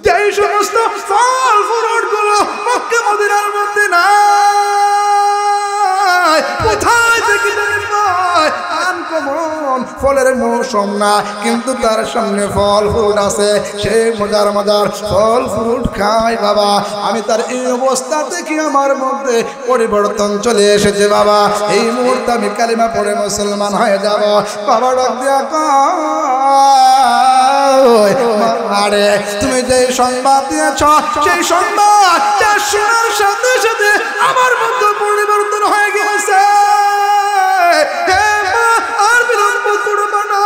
যেই সমস্ত ফল ফ্রুট গুলো মক্কা মদিনার মধ্যে নাই, কোথায় থেকে আনকমন ফলের মৌসুম না, কিন্তু তার সামনে ফল ফ্রুট আছে, সে মজার মজার ফল ফ্রুট খায়। বাবা আমি তার এই অবস্থা দেখি আমার মধ্যে পরিবর্তন চলে এসেছে। বাবা এই মুহূর্তে আমি কালিমা পড়ে মুসলমান হয়ে যাব। বাবা ডাক দিয়া কয়, আরে তুমি যে সংবাদ দিয়েছ সেই সংবাদ শোনার সাথে সাথে আমার মধ্যে পরিবর্তন হয়ে গেছে। আর বিলম্ব করব না,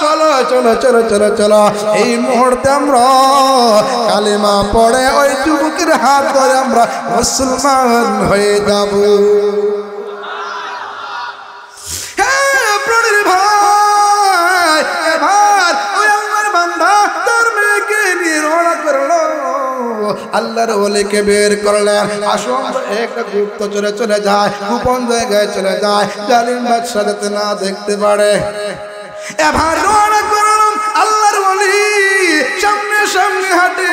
চলো চলো চলো চলো চলো এই মুহূর্তে আমরা কালিমা পড়ে ওই যুবকের হাত ধরে আমরা মুসলমান হয়ে যাব। আল্লাহর ওলিকে বের করলেন, আসুন একটা গুপ্ত চলে চলে যায়, গোপন জায়গায় চলে যায়, জালিম বাদশা যাতে না দেখতে পারে। এবার রওনা করলাম আল্লাহর ওলি সামনে সামনে হাঁটে,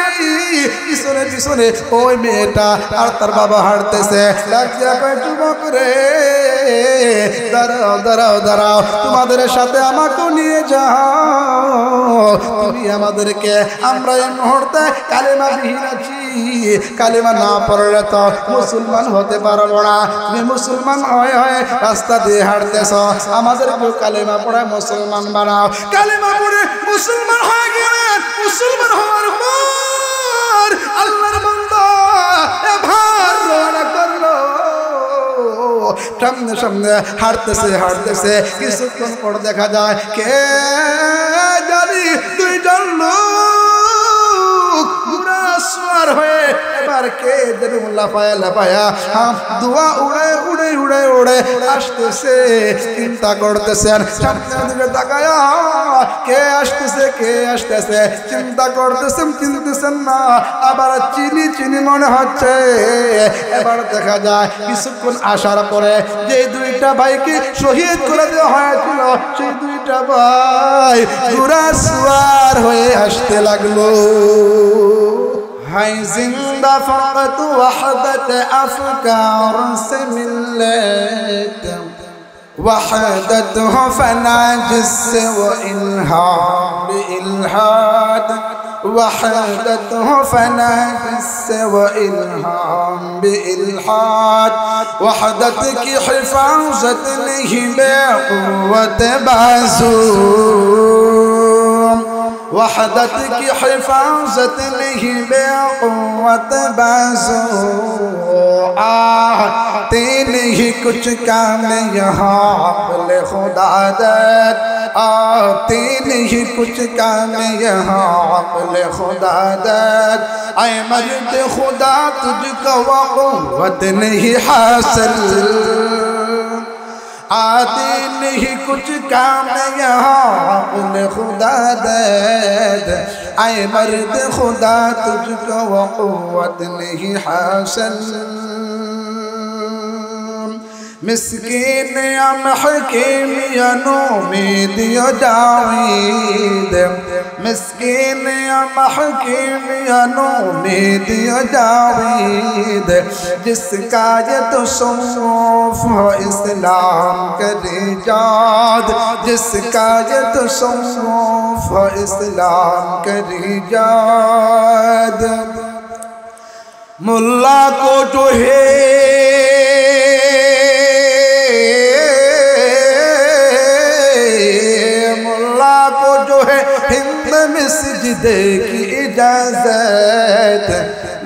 পিছনে পিছনে ওই মেয়েটা আর তার বাবা হাঁটতেছে। যুবক রে দাঁড়াও দাঁড়াও দাঁড়াও, তোমাদের সাথে আমাকে নিয়ে যাও, তুমি আমাদেরকে, আমরা এই মুহূর্তে কালেমা বিহীন আছি, কালেমা না পড়লে তো মুসলমান হতে পারবো না। তুমি মুসলমান হয়ে হয়ে রাস্তা দিয়ে হাঁটতেছ, আমাদেরকে কালেমা পড়ে মুসলমান বানাও। কালেমা পড়ে মুসলমান হয়ে গেলেন। মুসলমান হওয়ার পর আল্লাহর বান্দা এবার রওনা করলো, সামনে সামনে হাঁটতেছে হাঁটতেছে, কিছুক্ষণ পর দেখা যায় কে জানি দুইজন লোক ঘোড়া সওয়ার হয়ে এবার কে যেন লাফায়া লাফায়া ধোঁয়া উড়ে উড়ে উড়ে উড়ে আসতেছে। চিন্তা করতেছেন, সামনের দিকে তাকায়া কে আসতেছে কে আসতেছে, চিন্তা করতেছেন, চিনতেছেন না, আবার চিনি চিনি মনে হচ্ছে। এবার দেখা যায় কিছুক্ষণ আসার পরে যে দুইটা ভাইকে শহীদ করে দেওয়া হয়েছিল, সেই দুইটা ভাই ঘোড়া সওয়ার হয়ে আসতে লাগলো। হাই জিন্দা ফকত ওয়াহদত আফকার সে মিল্লাত, وحدت فنا جس وإلهام بإلحاد، وحدت فنا جس وإلهام بإلحاد، وحدت کی حفاظت نہیں بے قوت بازو، وحدت کی حفاظت نہیں بے قوت بازو، آتے نہیں کچھ کام یہاں عقل خدا داد، آتے نہیں کچھ کام یہاں عقل خدا داد، اے مرد خدا تجھ کو قوت نہیں حاصل، آتے نہیں کچھ کام یہاں عقل خدا داد، اے مرد خدا تجھ کو قوت نہیں حاصل۔ مسکین یا محکیم یا نومید یا جاوید، مسکین یا محکیم یا نومید یا جاوید، جس کا یہ تصوف ہو اسلام کرے جاد، جس کا یہ تصوف ہو اسلام کرے جاد۔ ملا کو جو ہے مسجد کی اجازت،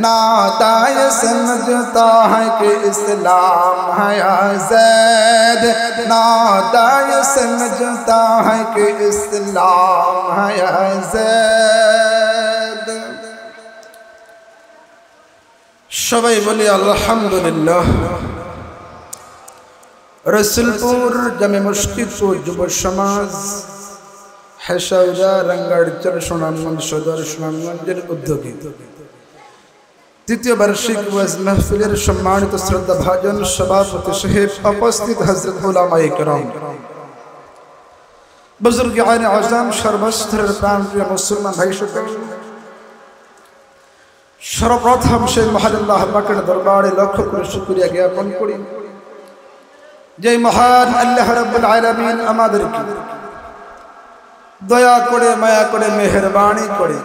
نادائے سمجھتا ہے کہ اسلام ہے آزاد، نادائے سمجھتا ہے کہ اسلام ہے آزاد۔ সবাই বলি আলহামদুলিল্লাহ। রসুলপুর জামে মসজিদ ও যুব সমাজ হেসাউজা রাঙ্গাড়চর সুনামগঞ্জ সদর সুনামগঞ্জের উদ্যোগে তৃতীয় বার্ষিক ওয়াজ মাহফিলের সম্মানিত শ্রদ্ধাভাজন সভাপতি সাহেব, উপস্থিত হযরত উলামায়ে কেরাম, বুজুর্গান আযম, সর্বস্তরের প্রাণপ্রিয় মুসলমান ভাই সকল, সর্বপ্রথম সেই মহান আল্লাহ পাকের দরবারে লক্ষ্য করে শুকরিয়া জ্ঞাপন করি যে মহান আল্লাহ রাব্বুল আলামিন আমাদেরকে দয়া করে মায়া করে মেহেরবানি করে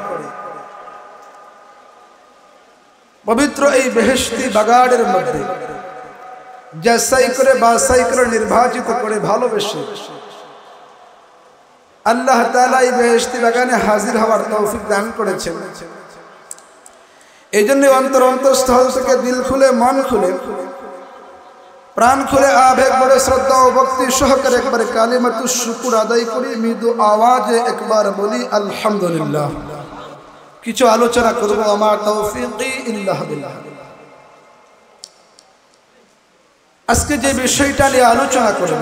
পবিত্র এই বেহেশতি বাগানের মধ্যে যাচাই করে বাছাই করে নির্বাচিত করে ভালোবেসে আল্লাহ তাআলা এই বেহেশতি বাগানে হাজির হওয়ার তৌফিক দান করেছেন। এই জন্য অন্তরস্থল থেকে দিল খুলে মন খুলে প্রাণ খুলে আবেগ ভরে শ্রদ্ধা ও ভক্তি সহকারে একবার কালিমাতুশ শুকর আদায় করি, মৃদু আওয়াজে একবার বলি আলহামদুলিল্লাহ। কিছু আলোচনা করব, আমার তৌফিক ইল্লাহ বিল্লাহ। আজকে যে বিষয়টা নিয়ে আলোচনা করব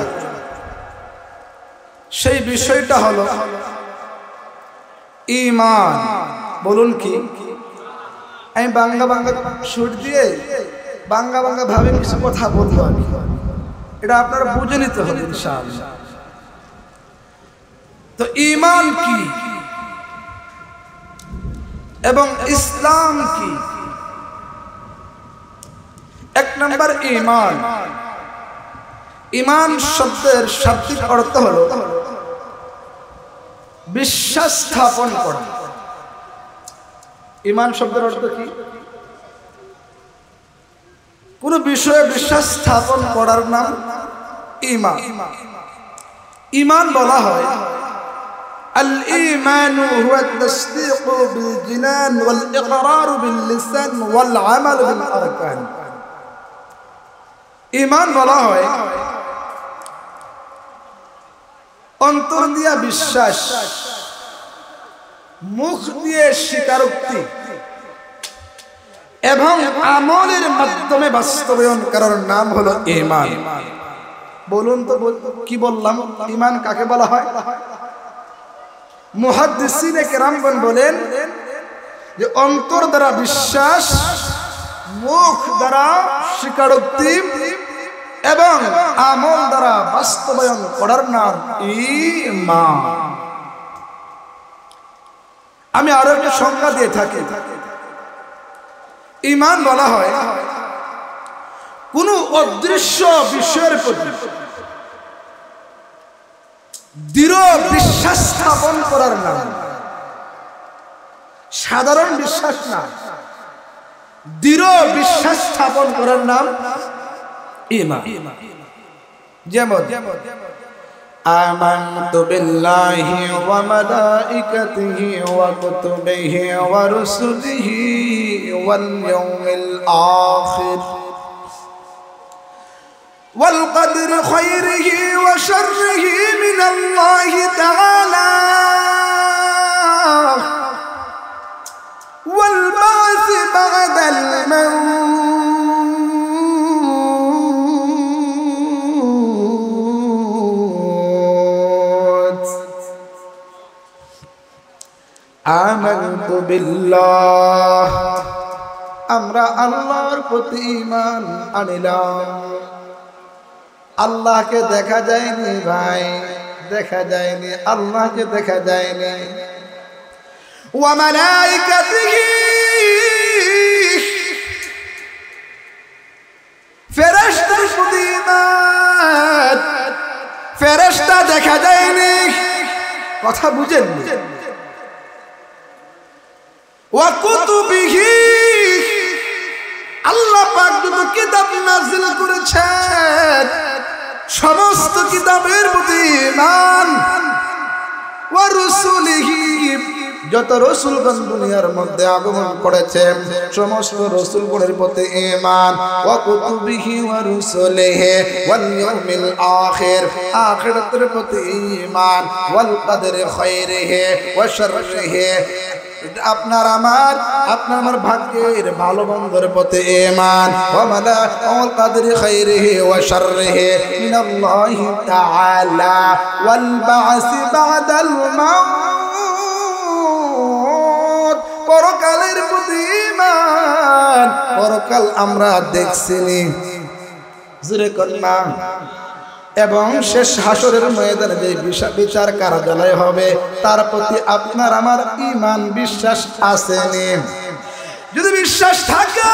সেই বিষয়টা হলো ঈমান। বলুন কি? আমি বাংলা সুর দিয়ে বাংলা ভাবে কিছু কথা বলবো, আমি এটা আপনারা বুঝে নিতে হবে ইনশাআল্লাহ। তো ঈমান কি এবং ইসলাম কি? এক নম্বর ঈমান। ঈমান শব্দের শাব্দিক অর্থ হলো বিশ্বাস স্থাপন করা। ঈমান শব্দের অর্থ কি? কোন বিষয়ে বিশ্বাস স্থাপন করার নাম ঈমান। ঈমান বলা হয় আল ঈমানু হুয়া আত-তাসদীকু বিল জিনান ওয়াল ইকরারু বিল লিসান ওয়াল আমালু বিল আরকান। ঈমান বলা হয় অন্তর দিয়া বিশ্বাস, মুখ দিয়ে স্বীকারোক্তি এবং আমলের মাধ্যমে বাস্তবায়ন করার নাম হলো ঈমান। বলুন তো কি বললাম? ঈমান কাকে বলা হয়? মুহাদ্দিসিনে কেরামগণ বলেন যে অন্তর দ্বারা বিশ্বাস, মুখ দ্বারা স্বীকারোক্তি এবং আমল দ্বারা বাস্তবায়ন করার নাম ঈমান। আমি আরো একটা সংজ্ঞা দিয়ে থাকি। ঈমান বলা হয় কোন অদৃশ্য বিষয়ের প্রতি দৃঢ় বিশ্বাস স্থাপন করার নাম। সাধারণ বিশ্বাস না, দৃঢ় বিশ্বাস স্থাপন করার নাম ঈমান। যেমন আমানতু বিল্লাহি ওয়া মালাইকাতিহি ওয়া কুতুবিহি ওয়া রুসুলিহি ওয়াল ইয়াউমিল আখির ওয়াল কদরি খায়রিহি ওয়া শাররিহি মিনাল্লাহি তাআলা ওয়াল বা'থি বা'দাল মাউত আমানতু বিল্লাহ। আমরা আল্লাহর প্রতি ঈমান আনিলাম। আল্লাহকে দেখা যায়নি ভাই, দেখা যায়নি, আল্লাহকে দেখা যায়নি। ওয়া মালাইকাতিহি, ফেরেশতার প্রতি ঈমান। ফেরেশতা দেখা যায়নি, কথা বুঝেন? ওয়া কুতুবিহি, আল্লাহ পাক যত কিতাব নাযিল করেছেন সমস্ত কিতাবের প্রতি ঈমান। ওয়া রুসুলিহি, যত রাসূলগণ দুনিয়ার মধ্যে আগমন করেছেন সমস্ত রাসূলগণের প্রতি ঈমান। ওয়া কুতুবিহি ওয়া রুসুলিহি ওয়াল ইয়াউমিল আখির, আখিরাতের প্রতি ঈমান। ওয়াল কদরি খায়রিহি ওয়া শাররিহি, আপনার আমার ভাগ্যের ভালো মন্দের প্রতি ঈমান। ওয়া মালাইকাতিল কদরি খায়রিহি ওয়া শাররিহি মিনাল্লাহি তাআলা ওয়াল বা'সি বা'দাল মাউত, পরকালের প্রতি ঈমান। পরকাল আমরা দেখছিনি, জোরে কন্যা। এবং শেষ হাসরের ময়দানে যে বিচার কার্যালয় হবে তার প্রতি আপনার আমার ঈমান বিশ্বাস আসেনি। যদি বিশ্বাস থাকে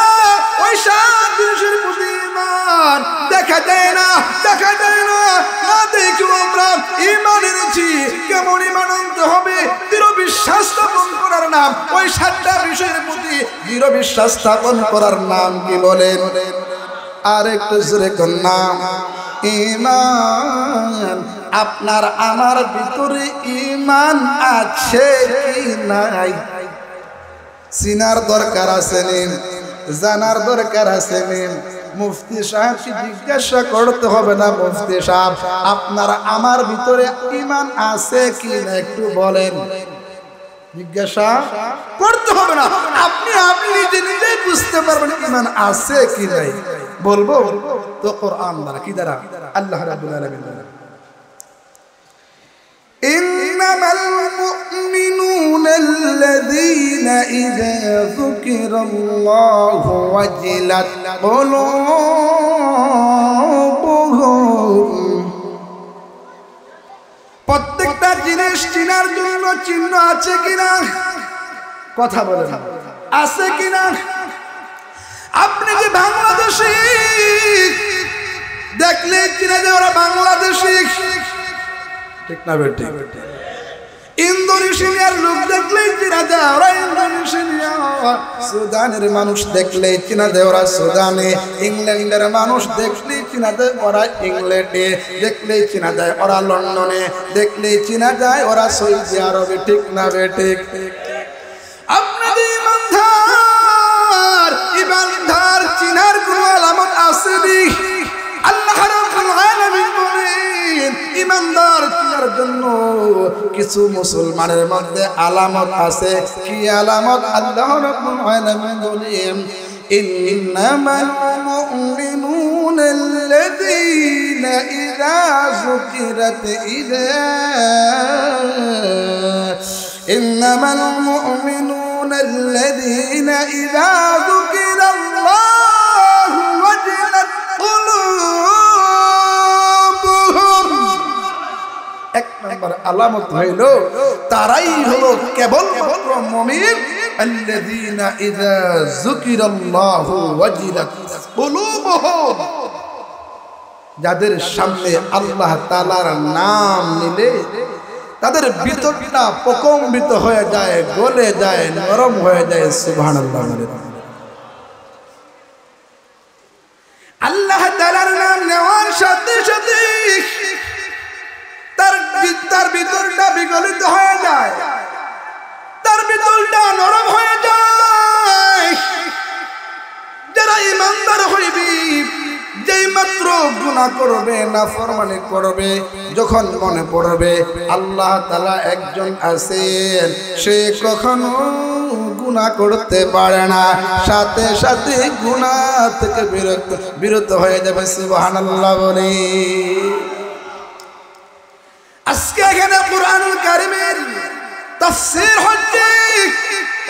ওই 7 জিনিসের প্রতি ঈমান দেখা যায় না, দেখা যায় না, না দেখো আমরা ঈমান এনেছি। কেমন ঈমান আনতে হবে? দৃঢ় বিশ্বাস স্থাপন করার নাম ওই 7টা বিষয়ের প্রতি দৃঢ় বিশ্বাস স্থাপন করার নাম কি বলেন? আর একটু জোরে কোন নাম? ঈমান। আপনার আমার ভিতরে ঈমান আছে কি নাই চিনার দরকার আছে নিন, জানার দরকার আছে নিন। মুফতি সাহেবকে জিজ্ঞাসা করতে হবে না, মুফতি সাহেব আপনার আমার ভিতরে ঈমান আছে কি না একটু বলেন। জিজ্ঞাসা করতে হবে না, আপনি আপনি নিজে নিজেই বুঝতে পারবেন ঈমান আছে কি নাই। বলবো তো কোরআন দ্বারা, কি দ্বারা? আল্লাহ রাব্বুল আলামিন বলেন ইন্নামাল মুমিনুনা আল্লাযীনা ইযা যুকিরাল্লাহু ওয়াজিলাত কুলুবুহুম। প্রত্যেকটা জিনিস চিনার জন্য চিহ্ন আছে কিনা? কথা বলেন, আছে কিনা? আপনি যে বাংলাদেশী দেখলে চিনা যায় ওরা বাংলাদেশী, ঠিক না বেটি? ইন্দোনেশিয়ার লোক দেখলেই চিনা যায় ওরা ইন্দোনেশিয়া। সুদানের মানুষ দেখলেই চিনা যায় ওরা সুদানে। ইংল্যান্ডের মানুষ দেখলেই চিনা যায় ওরা ইংল্যান্ডে। দেখলেই চিনা যায় ওরা লন্ডনে। দেখলেই চিনা যায় ওরা সৌদি আরবে, ঠিক না বেটি? আপনাদের ইমানদার, ইমানদার চিনার কোন আলামত আসেনি? আল্লাহ রাব্বুল আলামিন বলেন ইমানদার চিনার জন্য কিছু মুসলমানের মধ্যে আলামত আছে। কি আলামত? আল্লাহ রাব্বুল আলামিন বলেন ইন্নামাল মুমিনুনা আল্লাযীনা ইযা যুকিরাত ইন্নামাল মুমিনুনা আল্লাযীনা ইযা যুকিরাল্লাহু ওয়াজিলাত কুলুবুহুম। এক নম্বর আলামত হইল তারাই হলো কেবলমাত্র মুমিন আল্লাযীনা ইযা যুকিরাল্লাহু ওয়াজিলাত কুলুবুহুম, যাদের সামনে আল্লাহ তাআলার নাম নিলে তাদের ভিতরটা প্রকম্পিত হয়ে যায়, গলে যায়, নরম হয়ে যায়। সুবহানাল্লাহ। আল্লাহ তাআলার নাম নেওয়ার সাথে সাথে তার ভিতরটা বিগলিত হয়ে যায়, তার ভিতরটা নরম হয়ে যায়। যারা ঈমানদার হইবে, যেই মাত্র গুনাহ করবে, নাফরমানি করবে, যখন মনে পড়বে আল্লাহ তাআলা একজন আছেন, সে কখনো গুনাহ করতে পারে না, সাথে সাথে গুনাহ থেকে বিরত হয়ে যাবে। সুবহানাল্লাহ বলে। আজকে এখানে কুরআনুল কারীমের তাফসীর হচ্ছে,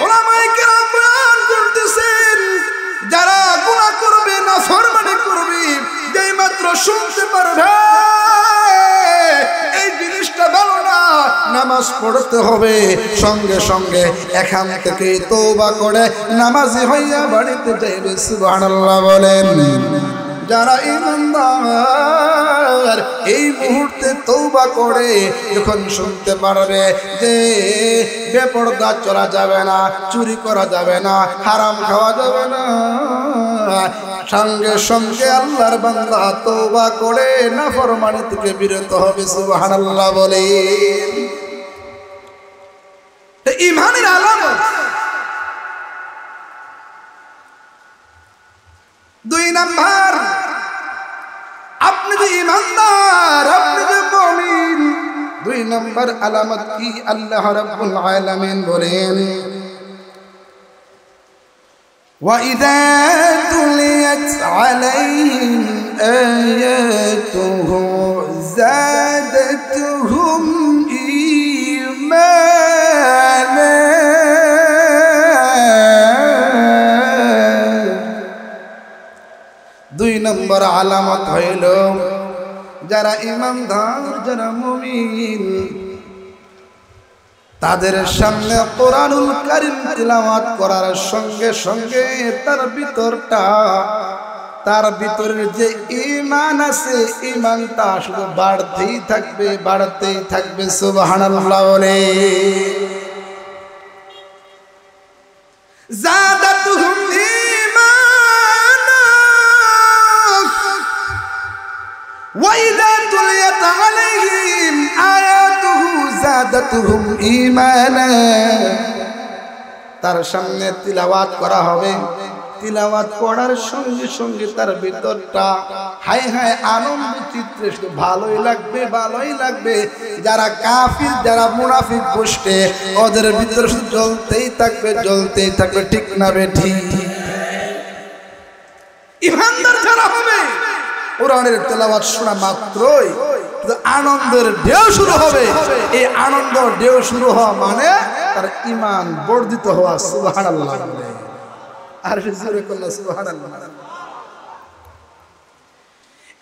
উলামায়ে কেরাম বয়ান করতেছেন যারা গুনাহ করবে, নাফরমানি করবে, যেই মাত্র শুনতে পারবে এই জিনিসটা ভালো না, নামাজ পড়তে হবে, সঙ্গে সঙ্গে এখান থেকে তওবা করে নামাজি হইয়া বাড়িতে যাইবে। সুবহানাল্লাহ বলেন। যারা ঈমানদার এই মুহূর্তে তওবা করে যখন শুনতে পারবে যে বেপরদা চলা যাবে না, চুরি করা যাবে না, হারাম খাওয়া যাবে না, সঙ্গে সঙ্গে আল্লাহর বান্দা তওবা করে নাফরমানি থেকে বিরত হবে। সুবহানাল্লাহ বলে। ঈমানের আলামত। 2 নাম্বার, আপনি যে ঈমানদার, আপনি যে মুমিন, 2 নাম্বার আলামত কি? আল্লাহ রাব্বুল আলামিন বলেন وَإِذَا تُلِيَتْ عَلَيْهِمْ آيَاتُهُ زَادَتْهُمْ إِيمَانًا। 2 নম্বর আলামত হইল যারা ঈমানদার, যারা মুমিন, তাদের সামনে কোরআনুল কারীম তিলাওয়াত করার সঙ্গে সঙ্গে তার ভিতরের যে ঈমান আছে ঈমানটা শুধু বাড়তেই থাকবে সুবহানাল্লাহ বলে যাদাতুহুম ঈমানা ওয়া ইযা তুলিয়াত আলাইহিম আয়াতুহু যাদাতুহুম ঈমানা তার সামনে তিলাওয়াত করা হবে তিলাওয়াত পড়ার সঙ্গে সঙ্গে তার ভিতরটা হায় হায় আনন্দ চিত্রে শুধু ভালোই লাগবে যারা কাফির যারা মুনাফিক গোষ্ঠী ওদের ভিতরে শুধু জ্বলতেই থাকবে ঠিক না বেঠিক ইমানদার যারা হবে কোরআনের তেলাওয়াত শোনা মাত্রই আনন্দের ঢেউ শুরু হবে এই আনন্দ ঢেউ শুরু হওয়া মানে তার ঈমান বর্ধিত হওয়া সুবহানাল্লাহ আর জোরে করলে সুবহানাল্লাহ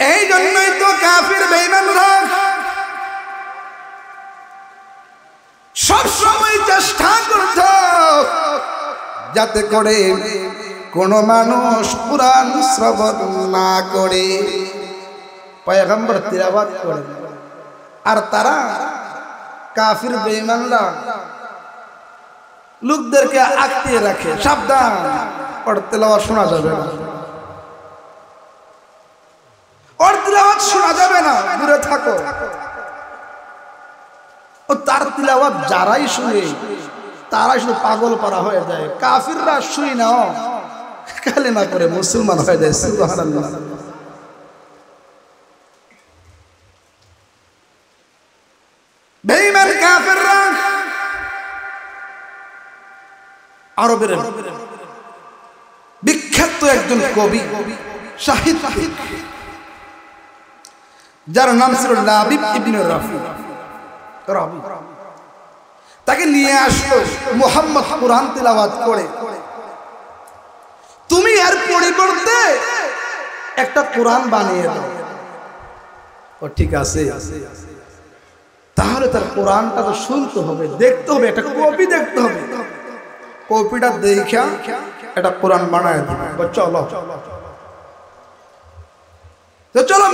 এই জন্যই তো কাফির বেঈমানরা সব সময় চেষ্টা করত যাতে করে কোন মানুষ কুরআন শ্রবণ না করে পয়গম্বর তিলাওয়াত করে আর তারা কাফির বেঈমানরা লোকদেরকে আটকে রাখে সাবধান ওর তেলাওয়াত শোনা যাবে না দূরে থাকো ও তার তিলাওয়াত যারাই শুনে তারাই শুধু পাগল পারা হয়ে যায় কাফিররা শুই না কালেমা করে মুসলমান হয়ে যায় সুবহানাল্লাহ বেঈমান কাফিররা আরবের বিখ্যাত একজন কবি সাহিত্যিক যার নাম ছিল লাবিব ইবনে রাফি তাকে নিয়ে আসলো মুহাম্মদ কুরআন তিলাওয়াত করে তুমি এর পরিবর্তে একটা কোরআন বানিয়ে দাও ও ঠিক আছে তাহলে তার কোরআনটা তো শুনতে হবে দেখতে হবে একটা কপি দেখতে হবে কপিটা দেখা একটা কোরআন বানায় দিবে চলো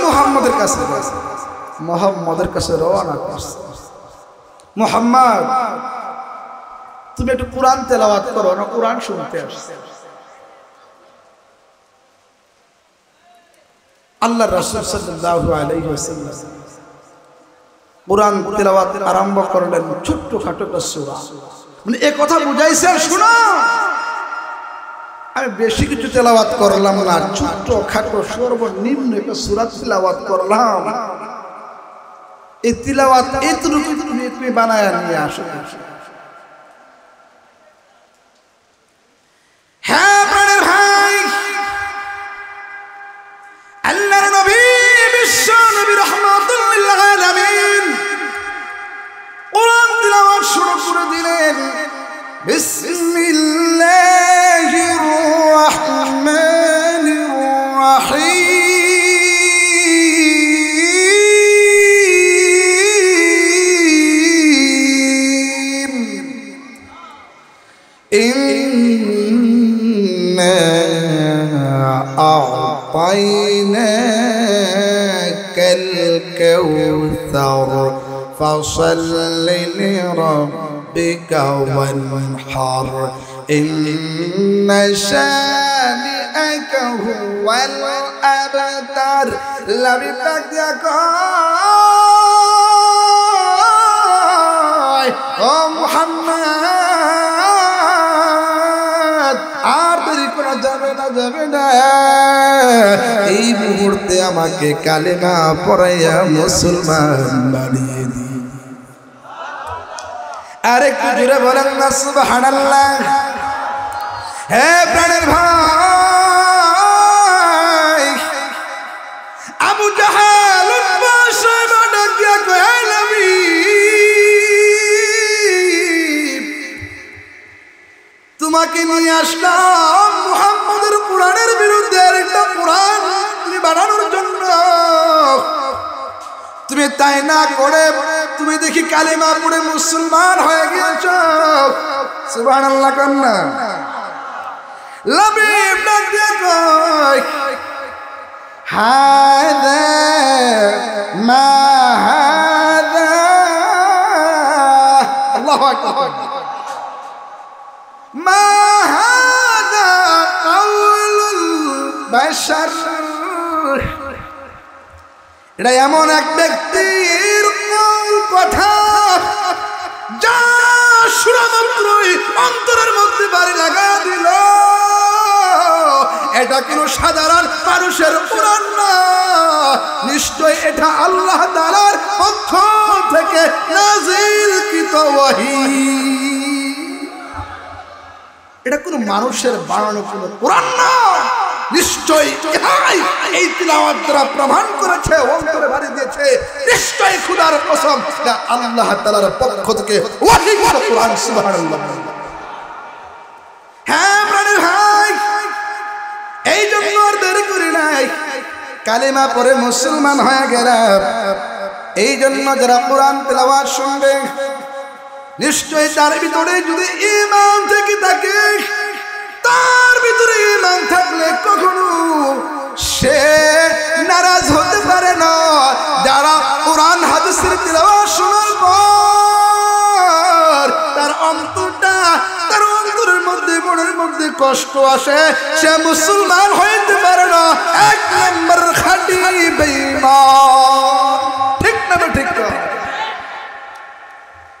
মুহাম্মদের কাছে রওনা করছে মুহাম্মদ তুমি একটু কোরআন তেলাওয়াত করো না কোরআন শুনতে আসছে আল্লাহর রাসূল সাল্লাল্লাহু আলাইহি ওয়াসাল্লাম কোরআন তেলাওয়াত আরম্ভ করলেন ছোট্টখাটো একটা সূরা মানে এই কথা বুঝাইছেন শুনো আমি বেশি কিছু তেলাওয়াত করলাম না ছোট্টখাটো সর্বনিম্ন একটা সূরা তেলাওয়াত করলাম এই তিলাওয়াত এতটুকু তুমি বানায় নিয়ে আসো হ্যাঁ প্রাণের ভাই আল্লাহর নবী বিশ্ব নবী রাহমাতুল লিল আলামিন কোরআন তিলাওয়াত শুরু করে দিলেন বিসমিল্লাহির রাহমানির রাহিম إنا أعطيناك الكوثر فصل لربك وانحر إن شانئك هو الأبتر لبيك يا محمد আর দেরি করা যাবে না এই মুহূর্তে আমাকে কালেমা পড়াইয়া মুসলমান বানিয়ে দি আরেকটু জোরে বলেন না সুবহানাল্লাহ হে প্রাণের ভাই আবু জাহাল তোমাকে নিয়ে আসলাম মুহাম্মদের কোরআনের বিরুদ্ধে একটা কোরআন তুমি বানানোর জন্য তুমি তাই না করে তুমি দেখি কালিমা পড়ে মুসলমান হয়ে গিয়েছো। সুবহানাল্লাহ কন্যা লাবিব ডাক দিয়ে কয় হাদা মা হাদা আল্লাহু আকবার মা হাদা কাউলুল বাশার। এটা এমন এক ব্যক্তির কথা যা শোনা মাত্রই অন্তরের মধ্যে বাড়ি লাগা দিল। এটা কোনো সাধারণ মানুষের কোরআন না, নিশ্চয় এটা আল্লাহ তাআলার পক্ষ থেকে নাযিলকৃত ওহী। এটা কোনো মানুষের বানানো কোনো কোরআন না, নিশ্চয় এই তিলাওয়াত দ্বারা প্রমাণ করেছে, অন্তরে বাড়ি দিয়েছে নিশ্চয় খোদার কসম এটা আল্লাহ তাআলার পক্ষ থেকে ওহীকৃত কোরআন। সুবহানাল্লাহ। হ্যাঁ প্রাণের ভাই, এই জন্য আর দেরি করি নাই, কালিমা পড়ে মুসলমান হয়ে গেলাম। এই জন্য যারা কোরআন তেলাওয়াত শুনবে নিশ্চয় তার ভিতরে যদি ঈমান থেকে থাকে, তার ভিতরে ঈমান থাকলে কখনো সে নারাজ হতে পারে না। যারা কোরআন হাদিসের তেলাওয়াত শোনার পর তার অন্তরটা, তার অন্তরের মধ্যে মনের মধ্যে কষ্ট আসে, সে মুসলমান হইতে পারে না। এক নম্বর খাঁটি বেঈমান। ঠিক না ঠিক না?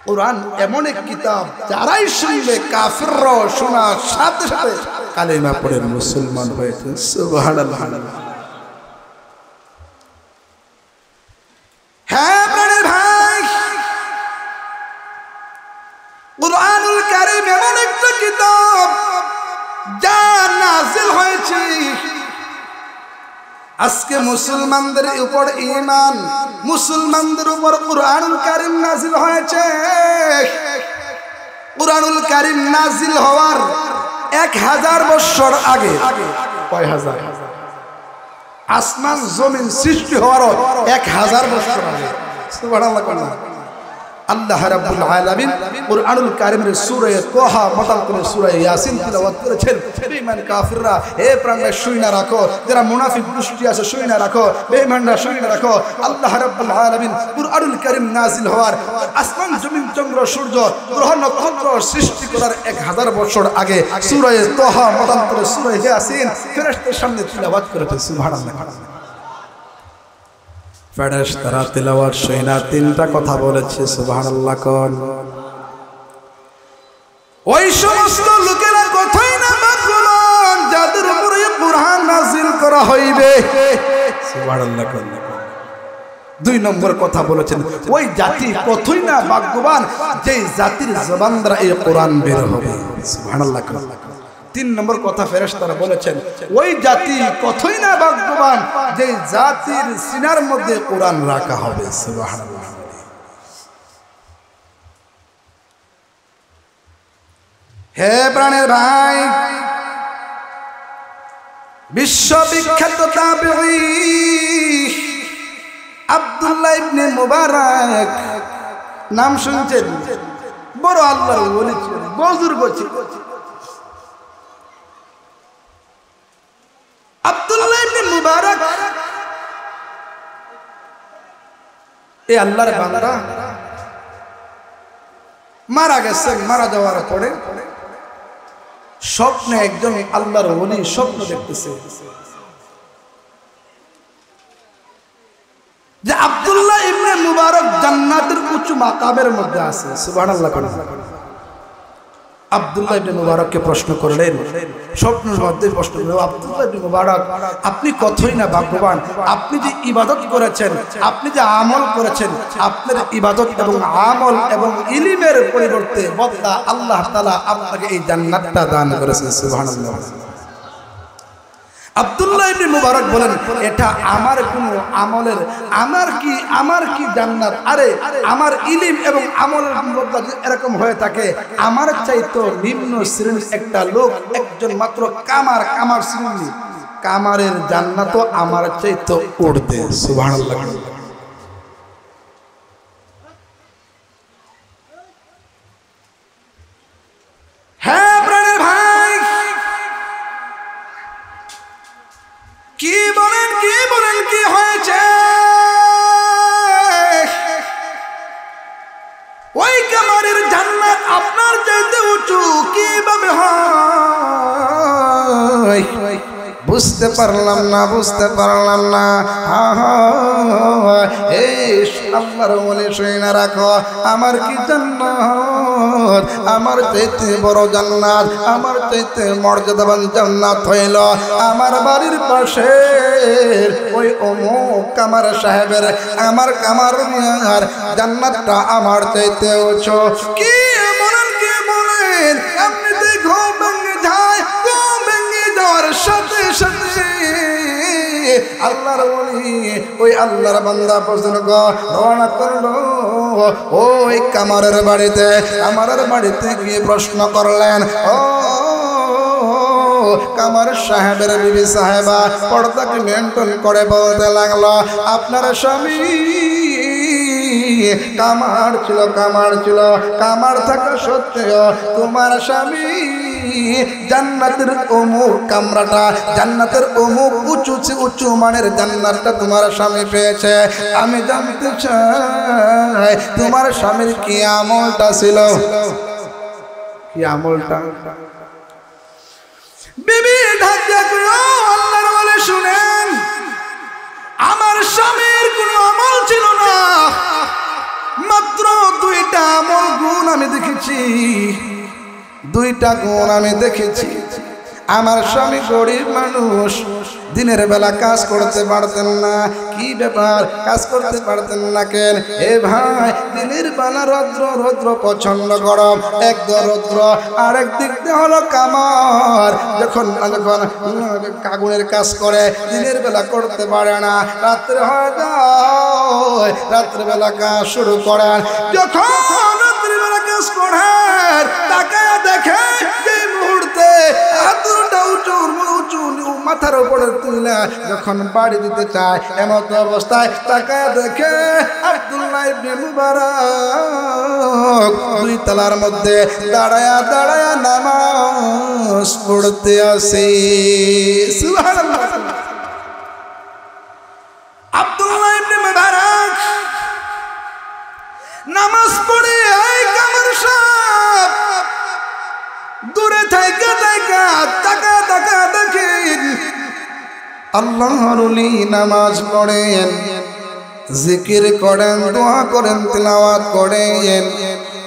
কোরআন এমন এক কিতাব যারাই শুনবে কাফিররা শোনার সাথে সাথে কালিমা পড়ে মুসলমান হয়েছে। সুবহানাল্লাহ। হ্যাঁ প্রাণের ভাই, কুরআনুল কারীম এমন একটা কিতাব যা নাযিল হয়েছে আজকে মুসলমানদের উপর ঈমান, মুসলমানদের উপর কুরআনুল কারীম নাযিল হয়েছে। কুরআনুল কারীম নাযিল হওয়ার 1000 বছর আগে, কয় হাজার? আসমান জমিন সৃষ্টি হওয়ার 1000 বছর আগে। সুবহানাল্লাহ। আল্লাহ রাব্বুল আলামিন কুরআনুল কারীমের সূরা তাহা মতাল করে সূরা ইয়াসিন তিলাওয়াত করেছেন। বেঈমান কাফিররা হে প্রাণরা শুইনা রাখো, যারা মুনাফিক গোষ্ঠী আছে শুইনা রাখো, বেঈমানরা শুইনা রাখো। আল্লাহ রাব্বুল আলামিন কুরআনুল কারীম নাযিল হওয়ার, আসমান জমিন চন্দ্র সূর্য গ্রহ নক্ষত্র সৃষ্টি করার 1000 বছর আগে সূরা তাহা মতাল করে সূরা ইয়াসিন ফেরেশতার সামনে তিলাওয়াত করেছেন। সুবহানাল্লাহ। ফেরেশতারা তিলাওয়াত শুনে তিনটা কথা বলেছে। সুবহানাল্লাহ কোন? ওই সমস্ত লোকেরা কথাই না মানবেন যাদের উপরে কুরআন নাযিল করা হইবে। সুবহানাল্লাহ কোন? 2 নম্বর কথা বলেছেন ওই জাতি কতই না ভাগ্যবান যে জাতির জবান দ্বারা এই কোরআন বের হবে। সুবহানাল্লাহ কোন? 3 নম্বর কথা ফেরেশতারা বলেছেন ওই জাতি কতই না ভাগ্যবান যে জাতির সিনার মধ্যে কোরআন রাখা হবে। সুবহানাল্লাহ। হে প্রাণের ভাই, বিশ্ববিখ্যাত তাবেঈ আব্দুল্লাহ ইবনে মুবারক নাম শুনছেন? বড় আল্লাহর ওলি ছিলেন, বুজুর্গ ছিলেন। আব্দুল্লাহ ইবনে মুবারক এই আল্লাহর বান্দা মারা গেছেন। মারা যাওয়ার পরে স্বপ্নে একজন আল্লাহর ওলি স্বপ্ন দেখতেছে যে আব্দুল্লাহ ইবনে মুবারক জান্নাতের উঁচু মাকামের মধ্যে আছে। সুবহানাল্লাহ। আব্দুল্লাহ ইবনে মুবারককে প্রশ্ন করলেন, স্বপ্নের মধ্যে প্রশ্ন করলেন, আব্দুল্লাহ ইবনে মুবারক আপনি কতই না ভাগ্যবান, আপনি যে ইবাদত করেছেন, আপনি যে আমল করেছেন, আপনার ইবাদত এবং আমল এবং ইলমের পরিবর্তে বদলা আল্লাহ তাআলা আপনাকে এই জান্নাতটা দান করেছেন। সুবহানাল্লাহ। আব্দুল্লাহ ইবনে মুবারক বলেন এটা আমার কোন আমলের, আমার কি জান্নাত? আরে আমার ইলম এবং আমলের বদলা এরকম হয়ে থাকে, আমার চাইতো নিম্ন শ্রেণীর একটা লোক, একজন মাত্র কামার শ্রেণী, কামারের জান্নাতও আমার চাইতো উঠবে। সুবহানাল্লাহ। বুঝতে পারলাম না, বুঝতে পারলাম না। এই আল্লাহর ওলি শুনে না রাখো, আমার কি জান্নাত, আমার চাইতে বড় জান্নাত, আমার চাইতে মর্যাদাবান জান্নাত হইল আমার বাড়ির পাশে ওই অমুক কামার সাহেবের, আমার কামার মিয়ার জান্নাতটা আমার চাইতে উঁচু। কি বলেন, কি বলেন? এমনিতে ঘুম ভেঙে যায়, ঘুম ভেঙে যাওয়ার সাথে সাথে আল্লাহর ওলি ওই আল্লাহর বান্দা পর্যন্ত রওনা করলো ওই কামারের বাড়িতে। কামারের বাড়িতে গিয়ে প্রশ্ন করলেন, ও কামার সাহেবের বিবি সাহেবা পর্দাকে মেনটেন করে বলতে লাগলো, আপনার স্বামী কামার ছিল, কামার ছিল, কামার থাকা সত্ত্বেও তোমার স্বামী জান্নাতের অমুক কামরাটা, জান্নাতের অমুক উঁচু উঁচু মানের জান্নাতটা তোমার স্বামী পেয়েছে। আমি জানতে চাই তোমার স্বামীর কি আমলটা ছিল, কি আমলটা? বিবি ঢাক দেখলো, আল্লাহর ওলি শুনেন, আমার স্বামীর কোনো আমল ছিল না, মাত্র দুইটা আমল গুণ আমি দেখেছি, দুইটা গুণ আমি দেখেছি। আমার স্বামী গরিব মানুষ, দিনের বেলা কাজ করতে পারতেন না। কি ব্যাপার, কাজ করতে পারতেন না কেন? এ ভাই, দিনের বেলা রৌদ্র, রৌদ্র প্রচন্ড গরম, এক রৌদ্র, আরেক দিক দিয়ে হলো কামার। যখন যখন আগুনের কাজ করে দিনের বেলা করতে পারে না, রাত্রে হয় যায়, রাত্রেবেলা কাজ শুরু করেন। যখন রাত্রিবেলা কাজ করেন, তাকায় দেখে যে মুহূর্তে হাতটা উঁচু উঁচু মাথার উপরে তুলে যখন বাড়ি দিতে চায়, এমত অবস্থায় তাকায় দেখে আব্দুল্লাহ ইবনে মুবারক দুই তলার মধ্যে দাঁড়ায়া দাঁড়ায়া নামাজ পড়তে আসে। সুবহানাল্লাহ। আব্দুল্লাহ ইবনে মুবারক নামাজ পড়ে এই কামার সাহেব দূরে থেকে থেকে তাকা তাকা দেখেন আল্লাহর ওলি নামাজ পড়েন, জিকির করেন, দোয়া করেন, তিলাওয়াত করেন।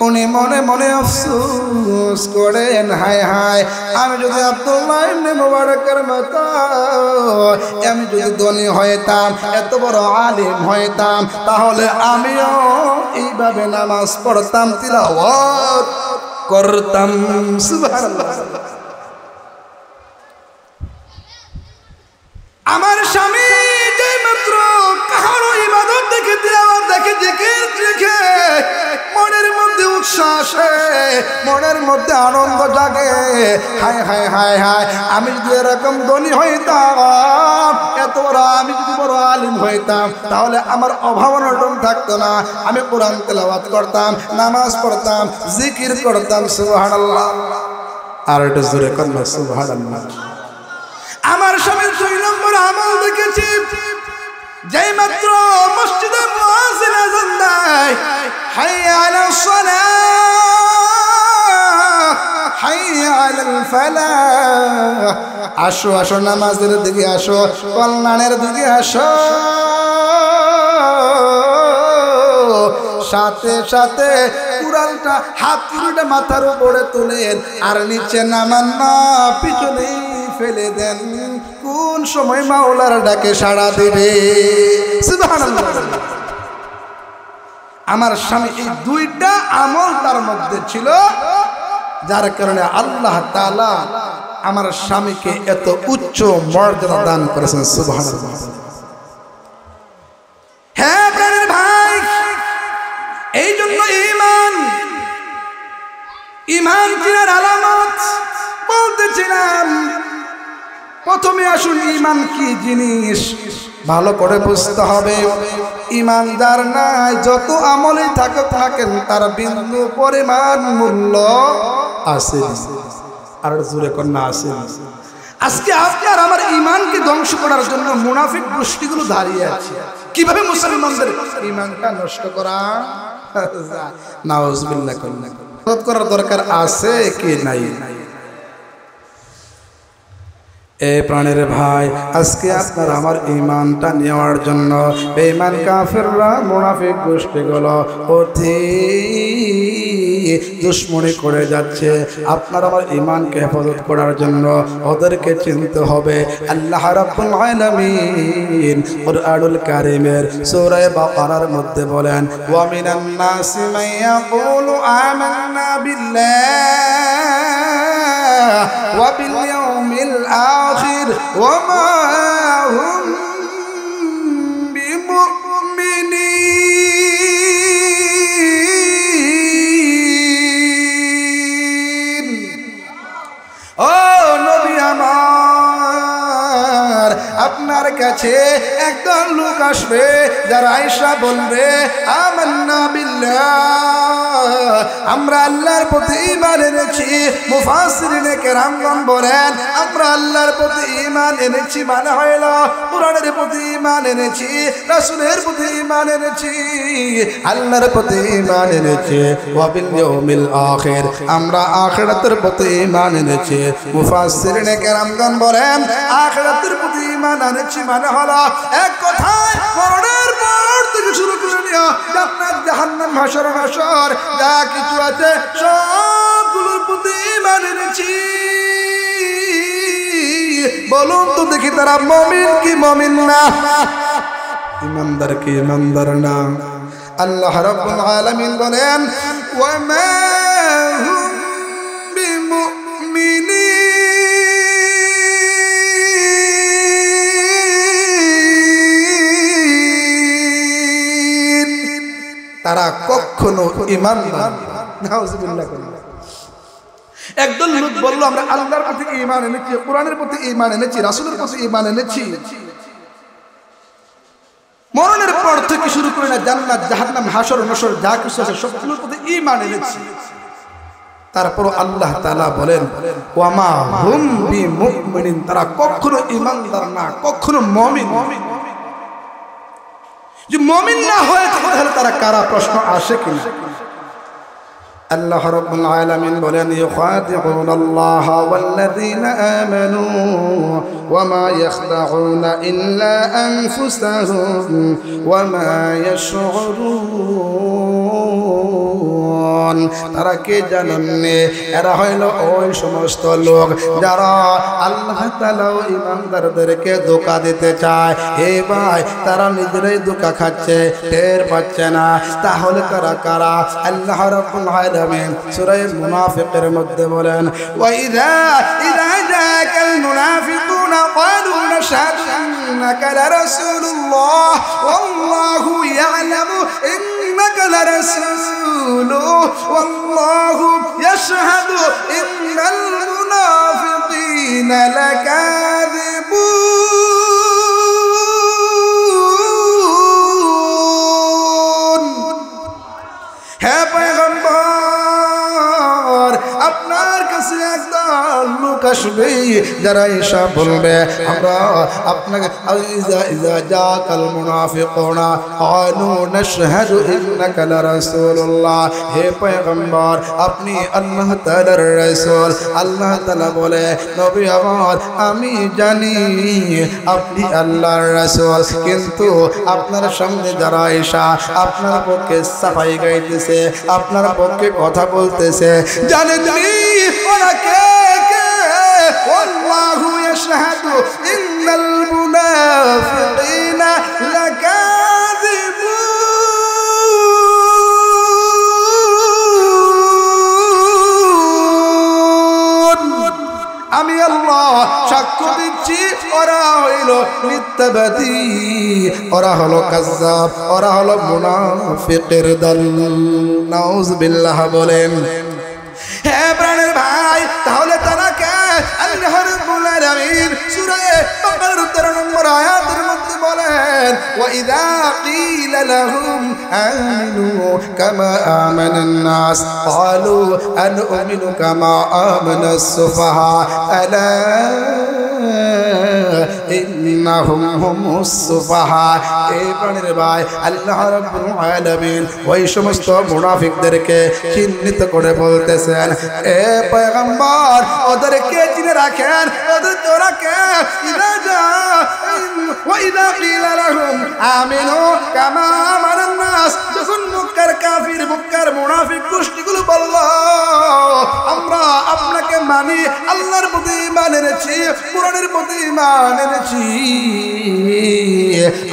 উনি মনে মনে আফসোস করেন, হায় হায়, আমি যদি আব্দুল্লাহ ইবনে মুবারকের মতো আমি যদি ধনী হইতাম, এত বড় আলিম হইতাম, তাহলে আমিও এইভাবে নামাজ পড়তাম, তিলাওয়াত করতাম। সুবহানাল্লাহ। আমার স্বামী যে মাত্র কাহারো ইবাদত দেখে, তিলাওয়াত দেখে, জিকির দেখে মনের মধ্যে উৎসাহ আসে, মনের মধ্যে আনন্দ জাগে। হায় হায় হায় হায়, আমি যদি এরকম ধনী হইতাম, এত বড় আমি যদি বড় আলিম হইতাম, তাহলে আমার অভাব অনটন থাকতো না। আমি কোরআন তেলাওয়াত করতাম, নামাজ পড়তাম, জিকির করতাম। সুবহানাল্লাহ। আর এটা জোরে কন্যা সুবহানাল্লাহ। আমার স্বামীর 2 নম্বর আমল দেখেছি, যেই মাত্র মসজিদে মুয়াজ্জিন আযান দেয়, হাইয়া আলাস সালাহ, হাইয়া আলাল ফালাহ, আসো আসো নামাজের দিকে আসো, কল্যাণের দিকে আসো, সাথে সাথে কুড়ালটা হাত তুলে মাথার উপরে তুলেন, আর নিচে নামান না, পিছনে ফেলে দেন। কোন সময় মাওলার ডাকে সাড়া দেবে। সুবহানাল্লাহ। আমার স্বামী এই 2টা আমল তার মধ্যে ছিল, যার কারণে আল্লাহ তাআলা আমার স্বামীকে এত উচ্চ মর্যাদা দান করেছেন। সুবহানাল্লাহ। হ্যাঁ প্রাণের ভাই, এই জন্য ঈমান কিনার আলামত বলতেছিলাম। প্রথমে আসুন ঈমান কি জিনিস ভালো করে বুঝতে হবে। ঈমানদার নাই যত আমলে থাকুক না কেন, তার বিন্দু পরিমাণ মূল্য আছে। আর জোরে কন্যা আছে। আজকে আপনি আর আমার ঈমানকে ধ্বংস করার জন্য মুনাফিক গোষ্ঠীগুলো দাঁড়িয়ে আছে, কিভাবে মুসলমানদের ঈমানটা নষ্ট করা। নাউজুবিল্লাহ করার দরকার আছে কি নাই? এ প্রাণের ভাই, আজকে আপনার আমার ঈমানটা নেওয়ার জন্য বেঈমান কাফেররা মুনাফিক গোষ্ঠীগুলো অতি দুশমনি করে যাচ্ছে। আপনার আমার ঈমানকে হেফাজত করার জন্য ওদেরকে চিনতে হবে। আল্লাহ রাব্বুল আলামিন কুরআনুল কারীমের সূরা বাকারার মধ্যে বলেন, ওয়া মিনান নাসি মান ইয়াকুলু আমান্না বিল্লাহি ওয়া বিল ইয়াউমিল আখির ওয়া মা হুম বিমুমিনিন। ও নবী আমার, আপনার কাছে একদল লোক আসবে যারা আয়েশা বলবে আমান্না বিল্লাহ, আমরা আল্লাহর প্রতি ঈমান এনেছি। মুফাসসিরিনে কেরামগণ বলেন, আমরা আল্লাহর প্রতি ঈমান এনেছি মানে হইল কুরআনের প্রতি ঈমান এনেছি, রাসূলের প্রতি ঈমান এনেছি, আল্লাহর প্রতি ঈমান এনেছি। ওয়া বিল ইয়াউমিল আখির, আমরা আখিরাতের প্রতি ঈমান এনেছি। মুফাসসিরিনে কেরামগণ বলেন, আখিরাতের প্রতি ঈমান এনেছি মানে হলো এক কথায় মরণের পর থেকে শুরু করে নিয়ে জান্নাত জাহান্নাম হাসর নাসর যা কিছু আছে সবগুলোর প্রতি ঈমান এনেছি। বলুন তো দেখি তারা মুমিন কি মুমিন না? ঈমানদার কি ঈমানদার না? আল্লাহ রাব্বুল আলামিন বলেন, ওয়া মা হুম বিমুমিনিন, তারা কখনো ঈমানদার। নাউজুবিল্লাহ। একদল লোক বলল, আমরা আল্লাহর প্রতি ঈমান এনেছি, কোরআনের প্রতি ঈমান এনেছি, রাসূলের প্রতি ঈমান এনেছি। মরণের পর থেকে শুরু করে না জান্নাত জাহান্নাম হাসর নাসর যা কিছু আছে সবগুলোর প্রতি ঈমান এনেছি। তারপর আল্লাহ তাআলা বলেন, ওয়া মা হুম বিমুমিনিন, তারা কখনো ঈমানদার না, কখনো মুমিন। যে মুমিন না হয় তাহলে তারা কারা? প্রশ্ন আসে কিনা? আল্লাহ রাব্বুল আলামিন বলেন, ইউখাদিউনাল্লাহা ওয়াল্লাযীনা আমানু ওয়া মা ইয়াখদাউনা ইল্লা আনফুসাহুম ওয়া মা ইয়াশউরুন। তারা কে জানেন? এরা হইল ওই সমস্ত লোক যারা আল্লাহ তাআলা ও ঈমানদারদেরকে ধোঁকা দিতে চায়। এ ভাই, তারা নিজেরাই ধোঁকা খাচ্ছে, টের পাচ্ছে না। তাহলে তারা কারা? আল্লাহ রাব্বুল আলামিন সূরা মুনাফিকের মধ্যে বলেন, ওয়া ইযা জাআকাল মুনাফিকুনা ক্বালু নাশহাদু ইন্নাকা লারাসূলুল্লাহ ওয়াল্লাহু ইয়ালামু ইন্নাকা লারাসূলুহু ওয়াল্লাহু ইয়াশহাদু ইন্নাল মুনাফিকিনা লাকাযিবুন। হে পয়গম্বর, আপনার কাছে একদল লোক আসবে যারা এসব বলবে, আমরা আপনাকে ইযা জাকাল মুনাফিকুনা ক্বালু নাশহাদু ইন্নাকা লারাসূলুল্লাহ। হে পয়গম্বর, আপনি আল্লাহ তাআলার রাসূল। আল্লাহ তাআলা বলে, নবী আমার, আমি জানি আপনি আল্লাহর রাসূল, কিন্তু আপনার সামনে যারা এসা আপনার পক্ষে সাফাই গাইতেছে, আপনার পক্ষে কথা বলতেছে, জানেন ওরা কে কে? আল্লাহু ইয়াশহাদু ইন্নাল মুনাফিকিনা লাকাযিবুন। আমি আল্লাহ সাক্ষ্য দিচ্ছি, ওরা হইল মিথ্যাবাদী, ওরা হলো কাযযাব, ওরা হলো মুনাফিকের দল। নাউজুবিল্লাহ বলেন। হে প্রাণের ভাই, তাহলে তারা কে? আল্লাহ রাব্বুল আলামিন সূরা বাকারার 13 নম্বর আয়াতের মধ্যে বলেন, ওয়া ইযা ক্বিলা লাহুম আমিনু কামা আমানান নাস ক্বালু আনুমিনু কামা আমানাস সুফাহা আলা ইন্না ইন্নাহুম হুমুস সুফাহা। এই প্রাণের ভাই আল্লাহ রাব্বুল আলামিন ওই সমস্ত মুনাফিকদেরকে চিহ্নিত করে বলতেছেন, এ পয়গম্বর ওদেরকে চিনে রাখেন, ওদের তোরাকে ওয়াইদা কিলা লাহুম আমিনু কামা আমানান নাস, যখন মুক্কার কাফির মুক্কার মুনাফিক গোষ্ঠীগুলো বলল আমরা আপনাকে মানি, আল্লাহর প্রতি ঈমান এনেছি, কুরআনের প্রতি ঈমান এনেছি,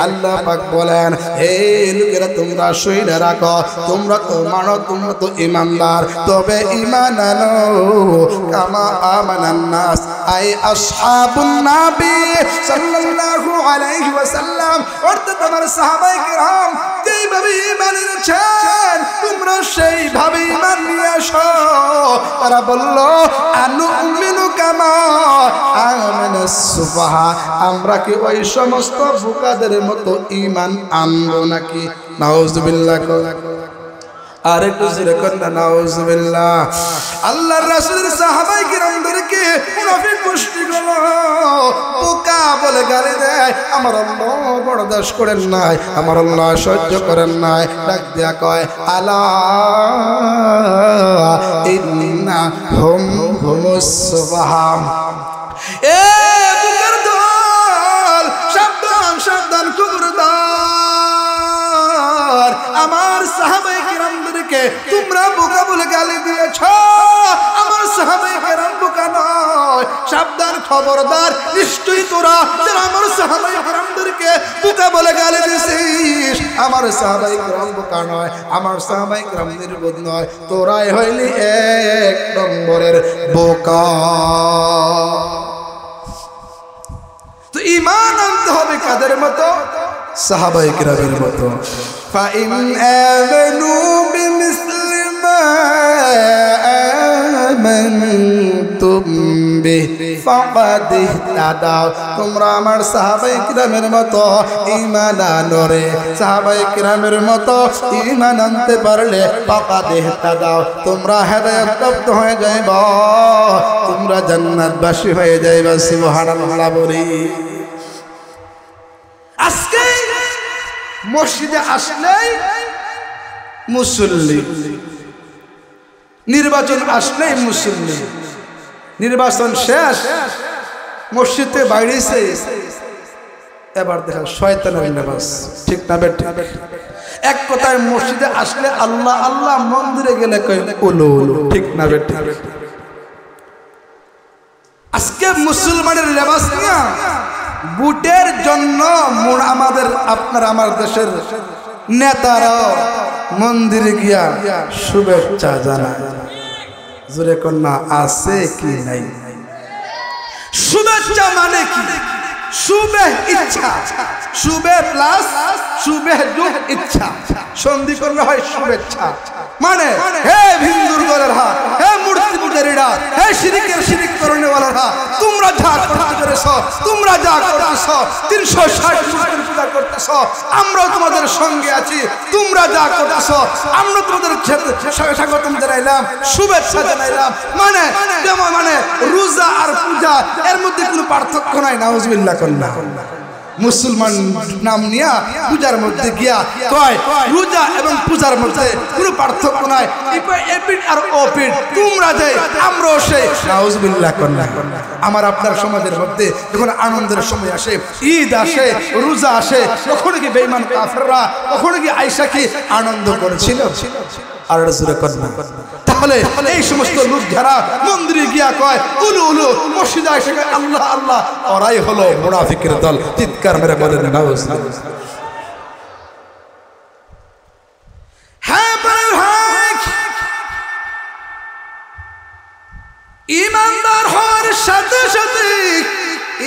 আল্লাহ পাক বলেন হে লোকেরা তোমরা শুনে রাখো, তোমরা তো মানো, তোমরা তো ঈমানদার, তবে ঈমান আনো কামা আমানান নাস, আই আসহাবুন নবী সাল্লাল্লাহু আলাইহি ওয়াসাল্লাম, অর্থাৎ আমার সাহাবায়ে কিরাম যেইভাবে ঈমান এনেছেন তোমরা সেইভাবে ঈমান নিয়ে আসো। তারা বলল আনুমিনু কামা আমানাস সুফাহা, আমরা কি ওই সমস্ত বোকাদের মতো ঈমান আনবো নাকি? নাউজুবিল্লাহ। আরেকটু জোরে কন্যা নাউজুবিল্লাহ। আল্লাহর রাসূলের সাহাবায়ে কিরামদেরকে মুনাফিক গোষ্ঠীগুলো বোকা বলে গালি দেয়, আমার আল্লাহ বরদাশত করেন নাই, আমার আল্লাহ সহ্য করেন নাই, ডাক দিয়া কয় আলা ইন্না হুম হুমুস সুফাহা। এ বুকার দল, সাবধান সাবধান খবরদার, আমার সাহাবায়ে কিরামদেরকে তোমরা বোকা বলে গালি দিয়েছ, আমার সাহাবায়ে কিরাম বোকা নয়, সাবধান খবরদার, নিশ্চয়ই তোরা যারা আমার সাহাবায়ে কিরামদেরকে বোকা বলে গালি দিছিস, আমার সাহাবায়ে কিরাম বোকা নয়, আমার সাহাবায়ে কিরাম নির্বোধ নয়, তোরাই হইলি এক নম্বরের বোকা। তো ঈমান আনতে হবে কাদের মতো? সাহাবায়ে কিরামের মতো। ফাইন আমানু বিমিসলি মা আমানতুম বিহি ফাকাদ ইহতাদাও, তোমরা আমার সাহাবায়ে কিরামের মতো ঈমান আনো রে, সাহাবায়ে কিরামের মতো ঈমান আনতে পারলে ফাকাদ ইহতাদাও, তোমরা হেদায়েতপ্রাপ্ত হয়ে যাইবা, তোমরা জান্নাতবাসী হয়ে যাইবা। সুবহানাল্লাহ বলি। আজকে মসজিদে আসলেই মুসল্লি, নির্বাচন আসলেই মুসল্লি, নির্বাচন শেষ মসজিদে বাইরেছে, এবার দেখা শয়তানের নামাজ, ঠিক না বেঠিক? এক কথায় মসজিদে আসলে আল্লাহ আল্লাহ, মন্দিরে গেলে কয় উলু উলু, ঠিক না বেঠিক? আজকে মুসলমানের লেবাস নিয়ে বুটের জন্য আমাদের আপনার আমার দেশের নেতারা মন্দিরে গিয়া শুভেচ্ছা জানায়। জোরে কন্যা আছে কি নাই? শুভেচ্ছা মানে কি? শুভে ইচ্ছা, শুভে প্লাস শুভে যোগ ইচ্ছা, সন্ধি করলে হয় শুভেচ্ছা। মানে হে হিন্দুর গলেরা, হে মূর্তি পূজারীরা, হে শিরিকের শিরিক করনেওয়ালারা, তোমরা যা করতেছ, তোমরা যা করতেছ, 360 মূর্তির পূজা করতেছ, আমরাও তোমাদের সঙ্গে আছি, তোমরা যা করতেছ আমরা তোমাদের স্বাগতম জানাইলাম, শুভেচ্ছা জানাইলাম। মানে যেমন মানে রোজা আর পূজা এর মধ্যে কোনো পার্থক্য নাই। নাউজুবিল্লাহ কন্যা। মুসলমান নাম নিয়া পূজার মধ্যে গিয়া কয় রোজা এবং পূজার মধ্যে কোনো পার্থক্য নাই, এপিট আর ওপিট, তোমরা যে আমরাও সেই। নাউজুবিল্লাহ কন্যা। আমার আপনার সমাজের মধ্যে যখন আনন্দের সময় আসে, ঈদ আসে, রোজা আসে, তখন কি বেঈমান কাফেররা, তখন কি আয়েশা কি আনন্দ করেছিল? আর জোরে কন্যা। তাহলে এই সমস্ত লোক যারা মন্দিরে গিয়া কয় উলু উলু, মসজিদে এসে কয় আল্লাহ আল্লাহ, ওরাই হলো মুনাফিকের দল। চিৎকার মেরে বলেন নাউজুবিল্লাহ। হ্যাঁ ভাই, ঈমানদার হওয়ার সাথে সাথে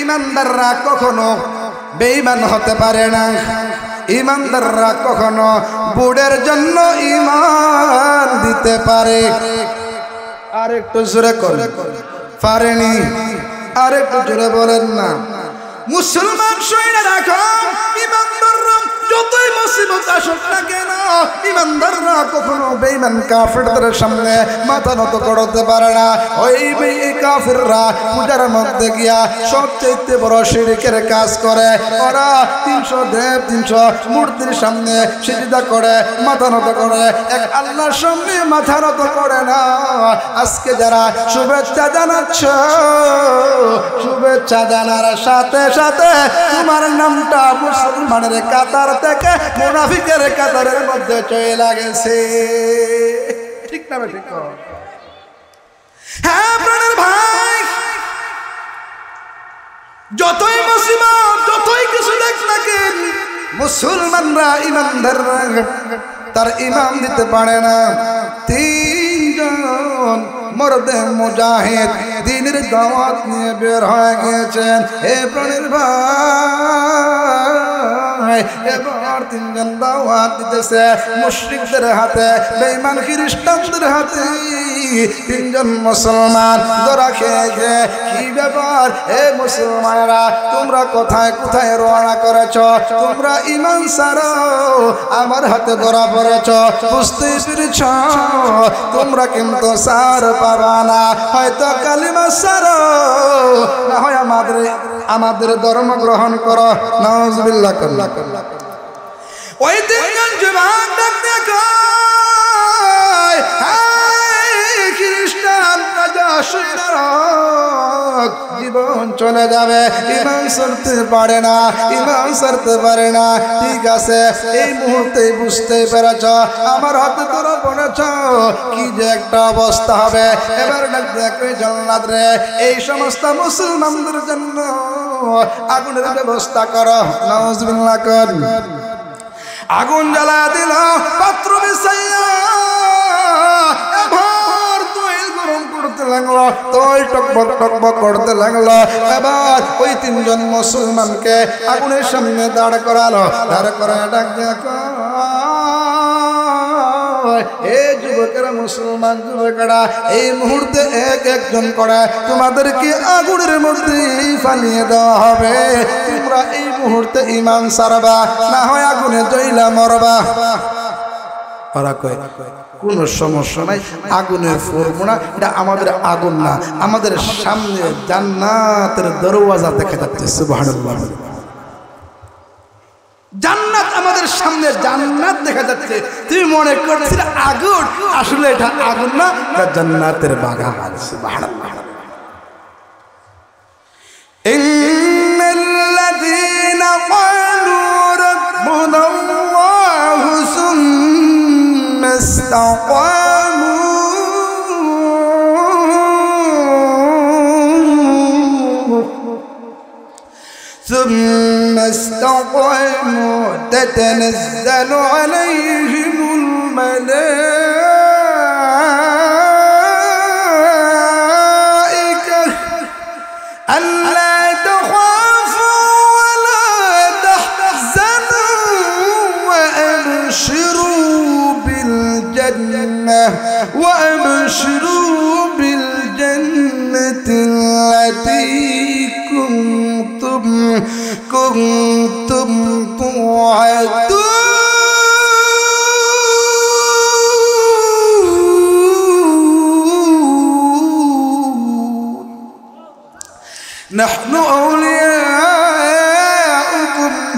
ঈমানদাররা কখনো বেঈমান হতে পারে না। ঈমানদাররা কখনো বুড়ের জন্য ঈমান দিতে পারে। আরেকটু জোরে করে পারেনি, আরেকটু জোরে বলেন না। মুসলমান শুনে রাখো, ঈমানদাররা যতই মুসিবত আসুক না কেন ইমানদাররা কখনো বেঈমান কাফেরদের সামনে মাথা নত করতে পারে না। ওই কাফেররা পূজার মধ্যে গিয়া সবচেয়ে বড় শিরকের কাজ করে। ওরা 300 দেব 300 মূর্তির সামনে সিজদা করে, মাথা নত করে, এক আল্লাহর সামনে মাথা নত করে না। আজকে যারা শুভেচ্ছা জানাচ্ছ, শুভেচ্ছা জানার সাথে সাথে তোমার নামটা মুসলমানের কাতার থেকে মুনাফিকের কাতারের মধ্যে চলে গেছে। ঠিক না ঠিক? হ্যাঁ প্রাণের ভাই, যতই মুসিবত যতই কিছু দেখ না কেন মুসলমানরা ইমানদাররা তার ইমাম দিতে পারে না। 3 জন মর্দে মুজাহিদ দ্বীনের দাওয়াত নিয়ে বের হয়ে গিয়েছেন। হে প্রাণের ভাই, এবার 3 জন দাওয়াত দিতেছে মুশরিকদের হাতে, বেঈমান খ্রিস্টানদের হাতে। 3 জন মুসলমান ধরা খেয়েছে। কি ব্যাপার হে মুসলমানেরা, তোমরা কোথায় কোথায় রওনা করেছ? তোমরা ঈমান ছাড়ো আমার হাতে ধরা পড়েছ। বুঝতে পেরেছ তোমরা কিন্তু সার পাবা না। হয়তো কালিমা ছাড়ো, না হয় আমাদের ধর্ম গ্রহণ করো। নাউজুবিল্লাহ। ওই 3 জন যুবক ডাক দেখো, খ্রিস্টান রাজা জীবন চলে যাবে, ইমান ছাড়তে পারে না, ইমান ছাড়তে পারে না। ঠিক আছে, এই মুহূর্তে বুঝতে পেরেছ আমার হাতে ধরা পড়েছ, কি যে একটা অবস্থা হবে। এবার ডাক দেখো জান্নাত রে, এই সমস্ত মুসলমানদের জন্য আগুনের ব্যবস্থা করো। নাউজুবিল্লাহ কর। আগুন জ্বালা দিল, পাত্র বিছাইয়া এবার তৈল গরম করতে লাগলো, তৈল টকবক টকবক করতে লাগলো। এবার ওই 3 জন মুসলমানকে আগুনের সামনে দাঁড় করালো। দাঁড় করে ডাক দেখো, এই যুবকেরা মুসলমান যুবকেরা এই মুহূর্তে এক একজন করে তোমাদেরকে আগুনের মধ্যে ফালিয়ে দেওয়া হবে। তোমরা এই মুহূর্তে ঈমান ছাড়বা, না হয় আগুনে জ্বলা মরবা। ওরা কয় কোনো সমস্যা নাই, আগুনে পড়বো না, এটা আমাদের আগুন না, আমাদের সামনে জান্নাতের দরওয়াজা দেখা যাচ্ছে। সুবহানাল্লাহ। জান্নাত আমাদের সামনে, জান্নাত দেখা যাচ্ছে। তুমি মনে করছিলে আগুন, আসলে এটা আগুন না, এটা জান্নাতের বাগান। সুবহানাল্লাহ। ইন্নাল্লাযীনা ক্বালু রাব্বুনাল্লাহু সুম্মা ইসতাকামু ثم استقاموا تتنزل عليهم الملائكة ألا تخافوا ولا تحزنوا وأبشروا بالجنة التي كنتم توعدون. نحن أولياؤكم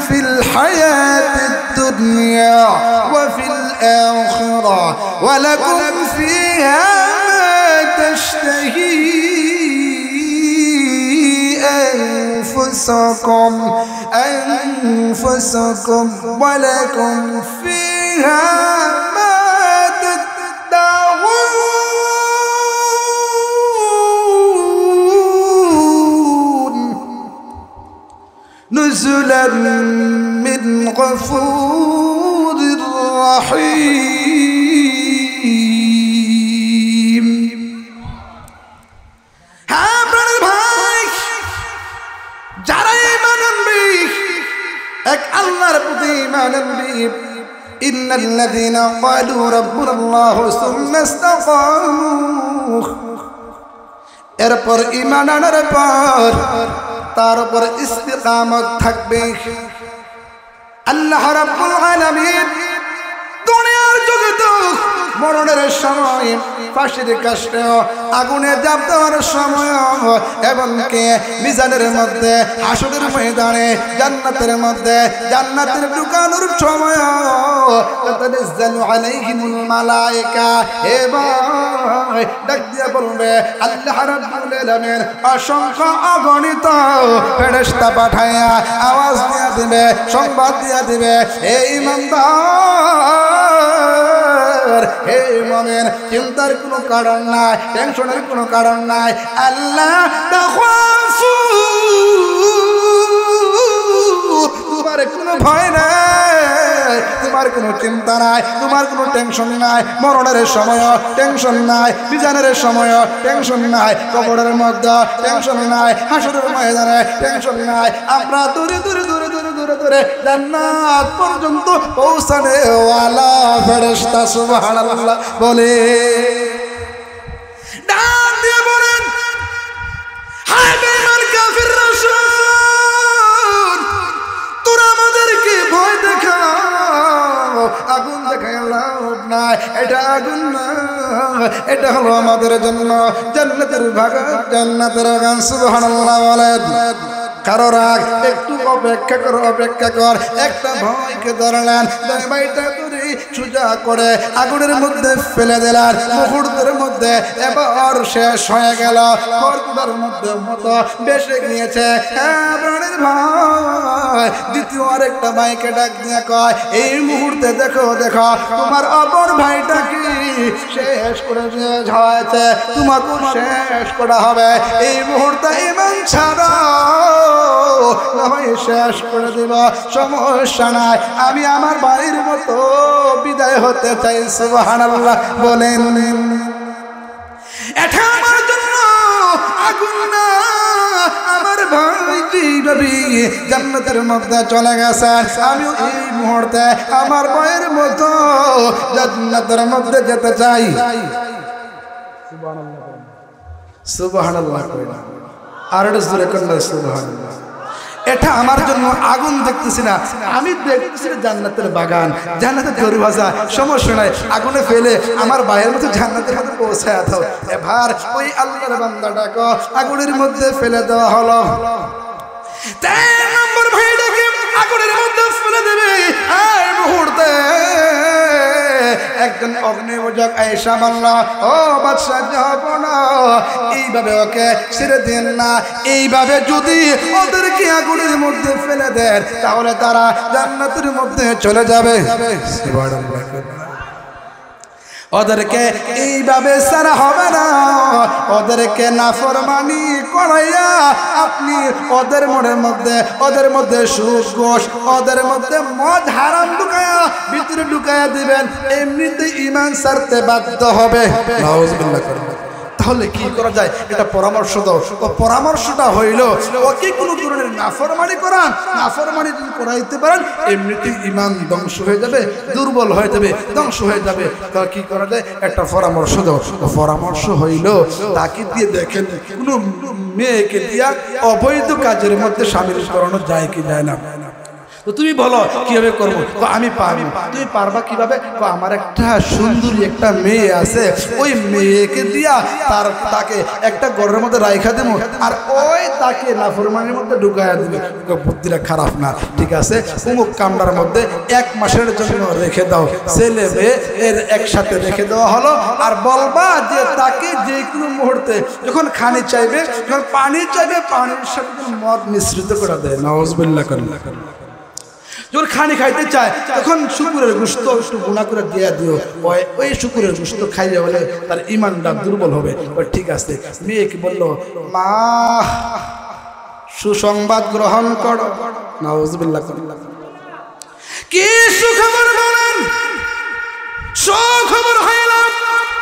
في الحياة الدنيا وفي الآخرة ولكم فيها ما تشتهي أنفسكم ولكم فيها ما تدعون نزلا من غفور رحيم. এক আল্লাহর প্রতি ঈমান আনবি। ইন্নাল্লাযীনা ক্বালু রাব্বুনাল্লাহু সুম্মা ইসতাকামু, এরপর ঈমান আনার পর তার উপর ইস্তিকামত থাকবে। আল্লাহ রাব্বুল আলামিন দুনিয়ার জগতে মরণের সময় ফাঁসির কাষ্টে আগুনে জাপ দেওয়ার সময় এবং কে মিজানের মধ্যে হাসরের ময়দানে জান্নাতের মধ্যে জান্নাতের ঢুকানোর সময় তাতানাজ্জালু আলাইহিমুল মালায়েকা এবং ডাক দিয়ে বলবে আল্লাহ রাব্বুল আলামিন অসংখ্য অগণিত ফেরেশতা পাঠায়া আওয়াজ দিয়ে দিবে সংবাদ দিয়ে দিবে হে ঈমানদার হে মুমিন চিন্তার কোনো কারণ নাই টেনশনের কোনো কারণ নাই আল্লাহ তাখাফু তোমার কোনো ভয় নাই তোমার কোনো চিন্তা নাই তোমার কোনো টেনশন নাই মরণের সময় টেনশন নাই মিজানের সময় টেনশন নাই কবরের মধ্যে টেনশন নাই হাসরের ময়দানে টেনশন নাই আমরা দূরে দূরে দূরে দূরে দূরে দূরে জান্নাত পর্যন্ত পৌঁছানে ওয়ালা ফেরেশতা সুবহানাল্লাহ বলে ডাক দিয়ে বলেন হায় বেঈমান কাফির রাসূল তোরা আমাদেরকে ভয় দেখাও আগুন দেখায় লাভ নাই এটা আগুন না এটা হলো আমাদের জন্য জান্নাতের বাগান জান্নাতের বাগান সুবহানাল্লাহ বলেন কারো রাগ একটু অপেক্ষা কর একটা ভয়কে ধরলেন ভাইটা ধরে সোজা করে আগুনের মধ্যে ফেলে দিলেন মুহূর্তের মধ্যে এবার শেষ হয়ে গেল খড়কুটার মধ্যে মতো বেশে গিয়েছে প্রাণের ভাই দ্বিতীয় আরেকটা ভাইকে ডাক দিয়ে কয় এই মুহূর্তে দেখো তোমার অপর ভাইটা কি শেষ করে হয়েছে তোমাকে শেষ করা হবে এই মুহূর্তে ঈমান ছাড়া শেষ করে দিব সমস্যা নাই আমি আমার ভাইয়ের মতো বিদায় হতে চাই সুবহানাল্লাহ বলেন এটা আমার জন্য আগুন না আমার ভাই যেভাবে জান্নাতের মধ্যে চলে গেছেন আমি এই মুহূর্তে আমার ভাইয়ের মতো জান্নাতের মধ্যে যেতে চাই সুবহানাল্লাহ আর জোরে কন্যা সুবহানাল্লাহ এটা আমার জন্য আগুন দেখতেছি না আমি দেখতেছি জান্নাতের বাগান জান্নাতের দরওয়াজা সমস্যা নাই আগুনে ফেলে আমার ভাইয়ের মতো জান্নাতের মধ্যে পৌঁছায় দাও এবার ওই আল্লাহর বান্দাটাকে আগুনের মধ্যে ফেলে দেওয়া হলো 3 নম্বর ভাইটাকে আগুনের মধ্যে ফেলে দেবে এই মুহূর্তে একজন অগ্নিপূজক আয়েশা বলল ও বাদশা যাব না এইভাবে ওকে ছেড়ে দেন না এইভাবে যদি ওদেরকে আগুনের মধ্যে ফেলে দেন তাহলে তারা জান্নাতের মধ্যে চলে যাবে ওদেরকে এইভাবে ছাড়া হবে না ওদেরকে নাফরমানি করাইয়া আপনি ওদের মধ্যে সুদ ঘোষ ওদের মধ্যে মদ হারাম ঢুকায়া ভিতরে ঢুকায়া দিবেন এমনিতে ঈমান ছাড়তে বাধ্য হবে নাউজুবিল্লাহ তাহলে কি করা যায় এটা পরামর্শ দাও ও পরামর্শটা হইল ওকে কোনো ধরনের নাফরমানি করান নাফরমানি যদি করাইতে পারেন এমনিতেই ঈমান ধ্বংস হয়ে যাবে দুর্বল হয়ে যাবে ধ্বংস হয়ে যাবে তা কি করা যায় একটা পরামর্শ দাও পরামর্শ হইল তাকে দিয়ে দেখেন কোনো মেয়েকে দিয়া অবৈধ কাজের মধ্যে শামিল করানো যায় কি যায় না তো তুমি বলো কিভাবে করবো তো আমি পারবো তুমি পারবা কিভাবে তো আমার একটা সুন্দরী একটা মেয়ে আছে ওই মেয়েকে দিয়া তাকে একটা ঘরের মধ্যে রাইখা দেবো আর ওই তাকে নাফরমানির মধ্যে ঢুকাইয়া দিবে বুদ্ধিটা খারাপ না ঠিক আছে অমুক কামরার মধ্যে 1 মাসের জন্য রেখে দাও ছেলে মেয়ে এর একসাথে রেখে দেওয়া হলো আর বলবা যে তাকে যে কোনো মুহূর্তে যখন খানি চাইবে যখন পানি চাইবে পানির সাথে মদ মিশ্রিত করে দেয় নাউজুবিল্লাহ যখন খানি খাইতে চায় তখন শুকুরের গোশত একটু গুণা করে দিয়ে দিও ওই শুকুরের গোশত খাইলে বলে তার ঈমানটা দুর্বল হবে ঠিক আছে মেয়ে কি বললো মা সুসংবাদ গ্রহণ করো নাউজুবিল্লাহ কি সুখবর বলেন সুখবর হইল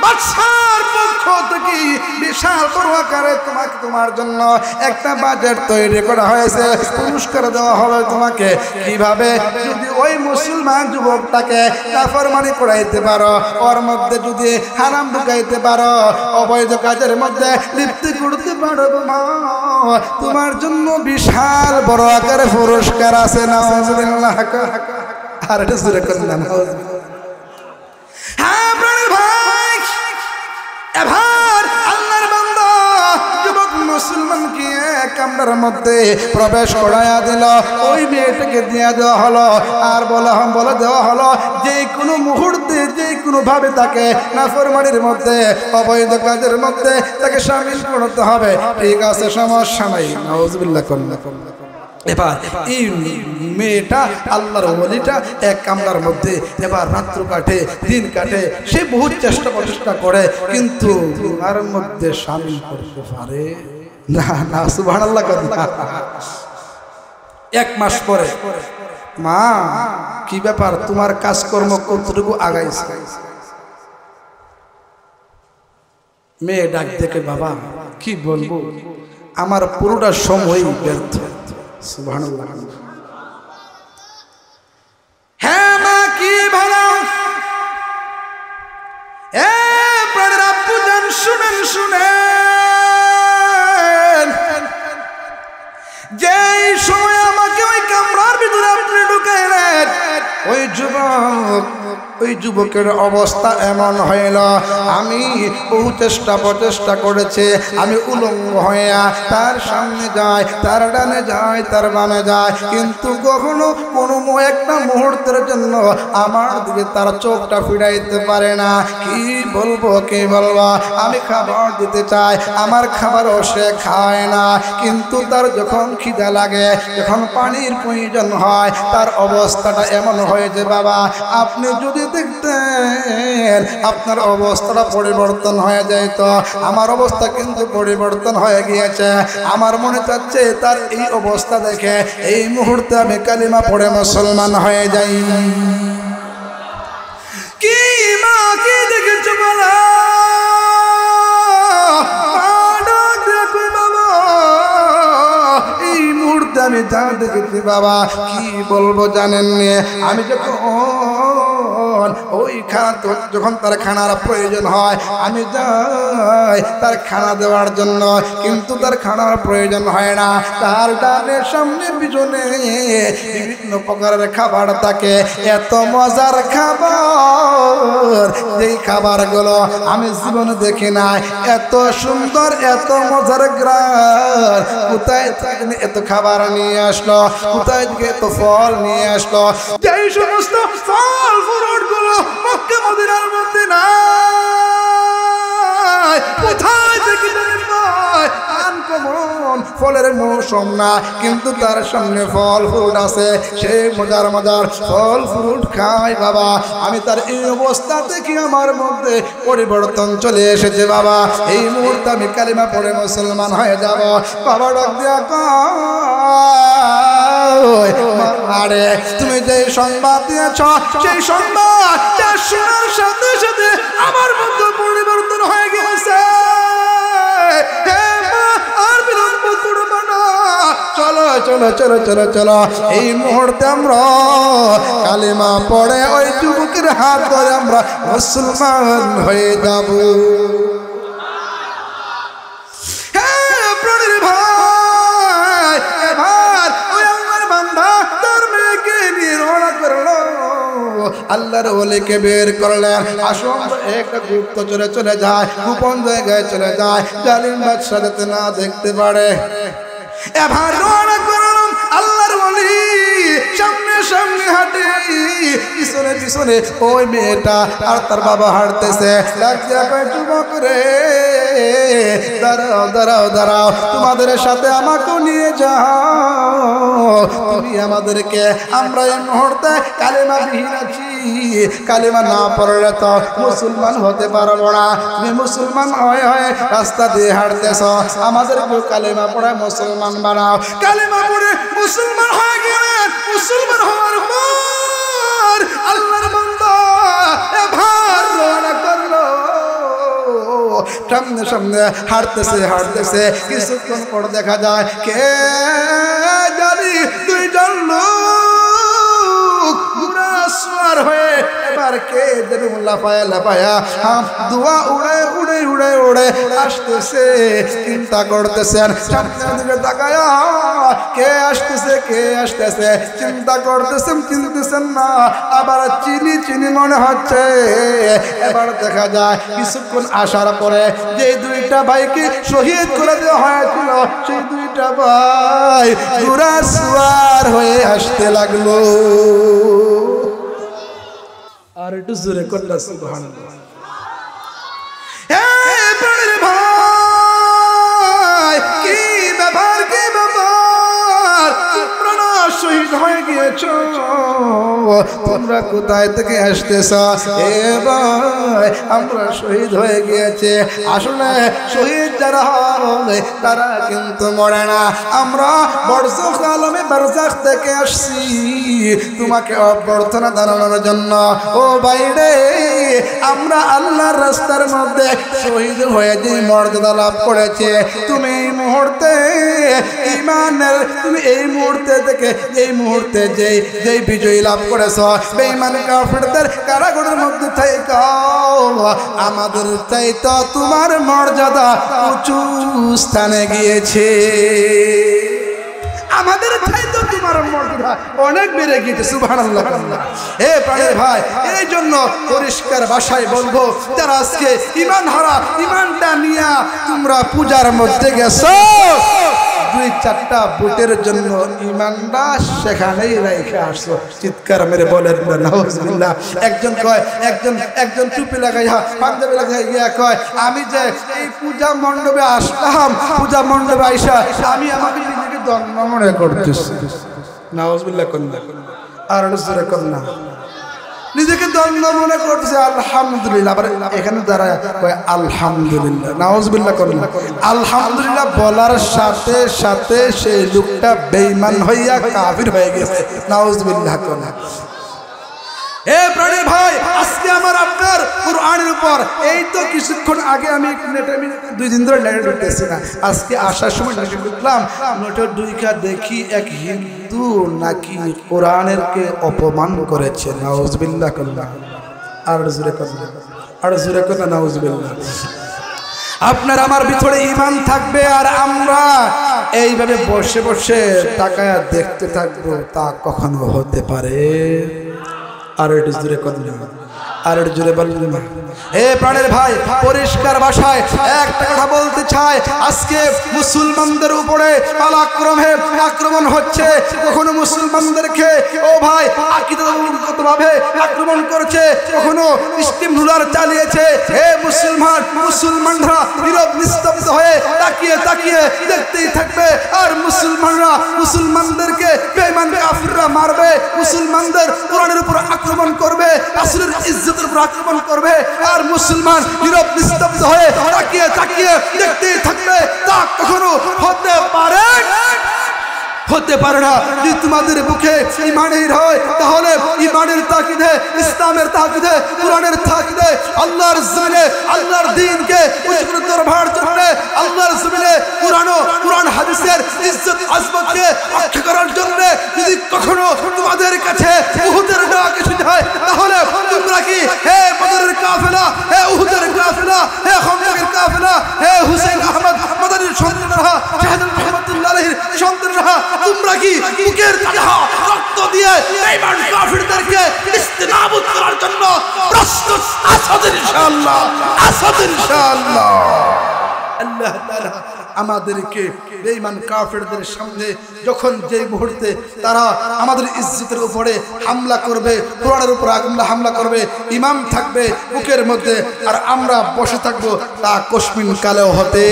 বাদশার পক্ষ থেকে বিশাল বড় আকারে তোমাকে তোমার জন্য একটা বাজেট তৈরি করা হয়েছে, পুরস্কার দেওয়া হবে তোমাকে। কিভাবে? যদি ওই মুসলমান যুবকটাকে নাফরমানি করাইতে পারো, ওর মধ্যে যদি হারাম ঢুকাইতে পারো, অবৈধ কাজের মধ্যে লিপ্ত করতে পারো, তোমার জন্য বিশাল বড় আকারে পুরস্কার আছে। নাউজুবিল্লাহ। আর এটা জোরে করেন না, নাউজুবিল্লাহ। হ্যাঁ প্রাণের ভাই, এবার আল্লাহর বান্দা যুবক মুসলমানকে কামরার মধ্যে প্রবেশ করাইয়া দিল, ওই মেয়েটাকে দিয়ে দেওয়া হলো, আর বলে দেওয়া হলো যে কোনো মুহূর্তে যে কোনো ভাবে তাকে নাফরমানির মধ্যে অবৈধ কাজের মধ্যে তাকে শামিল করতে হবে। ঠিক আছে, সমস্যা নাই। নাউজুবিল্লাহ। এবার এই মেয়েটা আল্লাহর ওলিটা এক কামরার মধ্যে এবার রাত্র কাটে, দিন কাটে, সে বহু চেষ্টা প্রচেষ্টা করে, কিন্তু তার মধ্যে শামিল করতে পারে না। না, সুবহানাল্লাহ। এক মাস পরে, মা কি ব্যাপার, তোমার কাজকর্ম কতটুকু আগাইছে? মেয়ে ডাক দেখে, বাবা কি বলবো, আমার পুরোটা সময় ব্যর্থ। সুবহানাল্লাহ। হ্যাঁ মা কি ভালো। প্রাণের আব্বু জান শুনেন, যেই সময় আমাকে ওই কামরার ভিতরে আপনি ঢুকাইলেন, ওই যুবকের অবস্থা এমন হইল, আমি বহু চেষ্টা প্রচেষ্টা করেছি, আমি উলঙ্গ হইয়া তার সামনে যাই, তার ডানে যাই, তার বামে যাই, কিন্তু কখনো কোনো একটা মুহূর্তের জন্য আমার দিকে তার চোখটা ফিরাইতে পারে না। কি বলবো, আমি খাবার দিতে চাই, আমার খাবারও সে খায় না, কিন্তু তার যখন খিদা লাগে, যখন পানির প্রয়োজন হয়, তার অবস্থাটা এমন হয়েছে, বাবা আপনি যদি দেখতেন আপনার অবস্থাটা পরিবর্তন হয়ে যেত। আমার অবস্থা কিন্তু পরিবর্তন হয়ে গিয়েছে। আমার মনে চাচ্ছে তার এই অবস্থা দেখে এই মুহূর্তে আমি কালিমা পড়ে মুসলমান হয়ে যাই। কি মা কি দেখেছো বলা, এই মুহূর্তে আমি যা দেখেছি বাবা কি বলবো জানেন, আমি যখন ওই যখন তার খানার প্রয়োজন হয় আমি যাই তার খানা দেওয়ার জন্য, কিন্তু তার খানার প্রয়োজন হয় না। তার ডানের সামনে পিছনে বিভিন্ন প্রকারের খাবার থাকে, এত মজার খাবার, যেই খাবারগুলো আমি জীবনে দেখি নাই, এত সুন্দর এত মজার গ্রান। কোথায় থেকে এত খাবার নিয়ে আসলো, কোথায় থেকে এত ফল নিয়ে আসলো, যেই সমস্ত ফল ফ্রুট গুলো মক্কা মদিনার মধ্যে নাই, কোথায় থেকে আনকমন ফলের মৌসুম না, কিন্তু তার সামনে ফল ফ্রুট আছে, সে মজার মজার ফল ফ্রুট খায়। বাবা আমি তার এই অবস্থা দেখি আমার মধ্যে পরিবর্তন চলে এসেছে। বাবা এই মুহূর্তে আমি কালিমা পড়ে মুসলমান হয়ে যাব। বাবা ডাক দিয়া আরে তুমি যে সংবাদ দিয়েছ সেই সংবাদ শোনার সাথে সাথে আমার মধ্যে পরিবর্তন হয়ে গেছে। আর বিলম্ব করবো না, চলো চলো চলো চলো চলো, এই মুহূর্তে আমরা কালিমা পড়ে ওই যুবকের হাত ধরে আমরা মুসলমান হয়ে যাব। আল্লাহর ওলিকে বের করলেন, আসুন একটা গুপ্ত চলে যায়, গোপন জায়গায় চলে যায়, জালিম বাদশা যাতে না দেখতে পারে। এবার রওনা করলাম আল্লাহর ওলি সামনে সামনে হাঁটে, পিছনে পিছনে ওই মেয়েটা আর তার বাবা হাঁটতেছে। যুবক রে দাঁড়াও দাঁড়াও দাঁড়াও, তোমাদের সাথে আমাকেও নিয়ে যাও, তুমি আমাদেরকে, আমরা এই মুহূর্তে কালেমা বিহীন আছি, কালেমা না পড়লে তো মুসলমান হতে পারবো না। তুমি মুসলমান হয়ে হয়ে রাস্তা দিয়ে হাঁটতেছ, আমাদেরকেও কালেমা পড়ে মুসলমান বানাও। কালেমা পড়ে মুসলমান হয়ে গেলেন। মুসলমান হওয়ার পর আল্লাহর বান্দা এবার রওনা করলো সামনে সামনে হাঁটতেছে কিছুক্ষণ পর দেখা যায় কে জানি দুইজন লোক ঘোড়াসওয়ার হয়ে এবার কে যেন লাফায়া ধোঁয়া উড়ে আসতেছে। চিন্তা করতেছেন সামনের দিকে তাকায়া কে আসতেছে চিন্তা চিনতেছেন না, আবার চিনি মনে হচ্ছে। এবার দেখা যায় কিছুক্ষণ আসার পরে যে দুইটা ভাইকে শহীদ করে দেওয়া হয়েছিল সেই দুইটা ভাই ঘোড়াসওয়ার হয়ে আসতে লাগলো। আর একটু জোরে করলা সুবহানাল্লাহ। ভাই কি ব্যাপার তোমরা না শহীদ হয়ে গিয়েছ, তোমরা কোথায় থেকে আসতেছ? এ ভাই আমরা শহীদ হয়ে গিয়েছে। আসলে শহীদ যারা হয় তারা কিন্তু মরে না, আমরা বরজখ আলমে বারজাখ থেকে আসছি তোমাকে অভ্যর্থনা জানানোর জন্য। ও বাইরে আমরা আল্লাহর রাস্তার মধ্যে শহীদ হয়ে যে মর্যাদা লাভ করেছে, তুমি এই মুহূর্তে ঈমানের তুমি এই মুহূর্তে থেকে এই মুহূর্তে যেই বিজয় লাভ করেছ বেঈমান কাফেরদের কারাগারের মধ্যে থেকে আমাদের চাইতে তোমার মর্যাদা উঁচু স্থানে গিয়েছে, আমাদের চাইতে তোমার মর্যাদা অনেক বেড়ে গিয়েছে। সুবহানাল্লাহ। হে প্রাণের ভাই, এই জন্য পরিষ্কার ভাষায় বলবো যারা আজকে ঈমান হারা, ঈমানটা নিয়ে তোমরা পূজার মধ্যে গেছো, দুই চারটা বুটের জন্য ঈমানটা সেখানেই রেখে আসছো। চিৎকার মেরে বলেন না নাউজুবিল্লাহ। একজন কয় একজন টুপি লাগাইয়া পাঞ্জাবি লাগাইয়া কয় আমি যে এই পূজা মণ্ডপে আসলাম, পূজা মণ্ডপে আইসা আমি আমাকে নিজেকে ধন্য মনে করতেছি। নাউজুবিল্লাহ কন্যা আর জোরে কন্যা নিজেকে দ্বন্দ্ব মনে করতেছে। আলহামদুলিল্লাহ। আবার এখানে যারা কয় আলহামদুলিল্লাহ, নাউজুবিল্লাহ কন্যা আলহামদুলিল্লাহ বলার সাথে সাথে সেই লোকটা বেঈমান হইয়া কাফির হয়ে গেছে। নাউজুবিল্লাহ কন্যা। হে প্রাণের ভাই, আজকে আমার আপনার কুরআনের উপর এই তো কিছুক্ষণ আগে আমি নেটে 2 দিন ধরে নেটে ঢুকতেছি না, আজকে আসার সময় নেটে ঢুকলাম, নেটে ঢুকা দেখি এক হিন্দু নাকি কোরআনের কে অপমান করেছে। নাউজুবিল্লাহ কন্যা আর জোরে কথা নাউজুবিল্লাহ। আপনার আমার ভিতরে ঈমান থাকবে আর আমরা এইভাবে বসে বসে তাকায়া দেখতে থাকবো, তা কখনো হতে পারে? আর একটু জোরে করলেন, আর একটু জোরে বললেন না। হে প্রাণের ভাই, পরিষ্কার ভাষায় একটা কথা বলতে চাই, আজকে মুসলমানদের উপরে পালাক্রমে আক্রমণ হচ্ছে। কখনো মুসলমানদেরকে ও ভাই আকীদাগতভাবে আক্রমণ করেছে, কখনো স্টিম রুলার চালিয়েছে। হে মুসলমানরা নীরব নিস্তব্ধ হয়ে তাকিয়ে দেখতেই থাকবে, আর মুসলমানদেরকে বেঈমান কাফিররা মারবে, মুসলমানদের কোরআনের উপর আক্রমণ করবে, রাসূলের ইজ্জতের উপর আক্রমণ করবে, আর মুসলমান নীরব নিস্তব্ধ হয়ে তাকিয়ে দেখতেই থাকবে। তা কখনো হতে পারে না। যদি তোমাদের বুকে ঈমানের হয় তাহলে ঈমানের তাকিদে, ইসলামের তাকিদে, কোরআনের তাকিদে আল্লাহর জমিনে আল্লাহর দ্বীনকে উচ্চ দরবার জন্য আল্লাহর জমিনে কোরআন হাদিসের ইজ্জত আজমতকে রক্ষা করার জন্য যদি কখনো তোমাদের কাছে উহুদের ডাক এসে যায়, তাহলে তোমরা কি হে বদরের কাফেলা, হে উহুদের কাফেলা, হে খন্দকের কাফেলা, হে হুসাইন আহমদ মাদানির সন্তানরা, শাহাদাত রহমাতুল্লাহ আলাইহির সন্তানরা, তোমরা কি বুকের তাজা রক্ত দিয়ে বেঈমান কাফিরদেরকে ইস্তেনাবুদ করার জন্য প্রস্তুত আছো ইনশাআল্লাহ? ইনশাআল্লাহ। আল্লাহ তাআলা আমাদেরকে বেঈমান কাফিরদের সামনে যখন যেই মুহূর্তে তারা আমাদের ইজ্জতের উপরে হামলা করবে, কোরআনের উপর হামলা করবে, ইমাম থাকবে বুকের মধ্যে আর আমরা বসে থাকবো, তা কসমিন কালেও হতে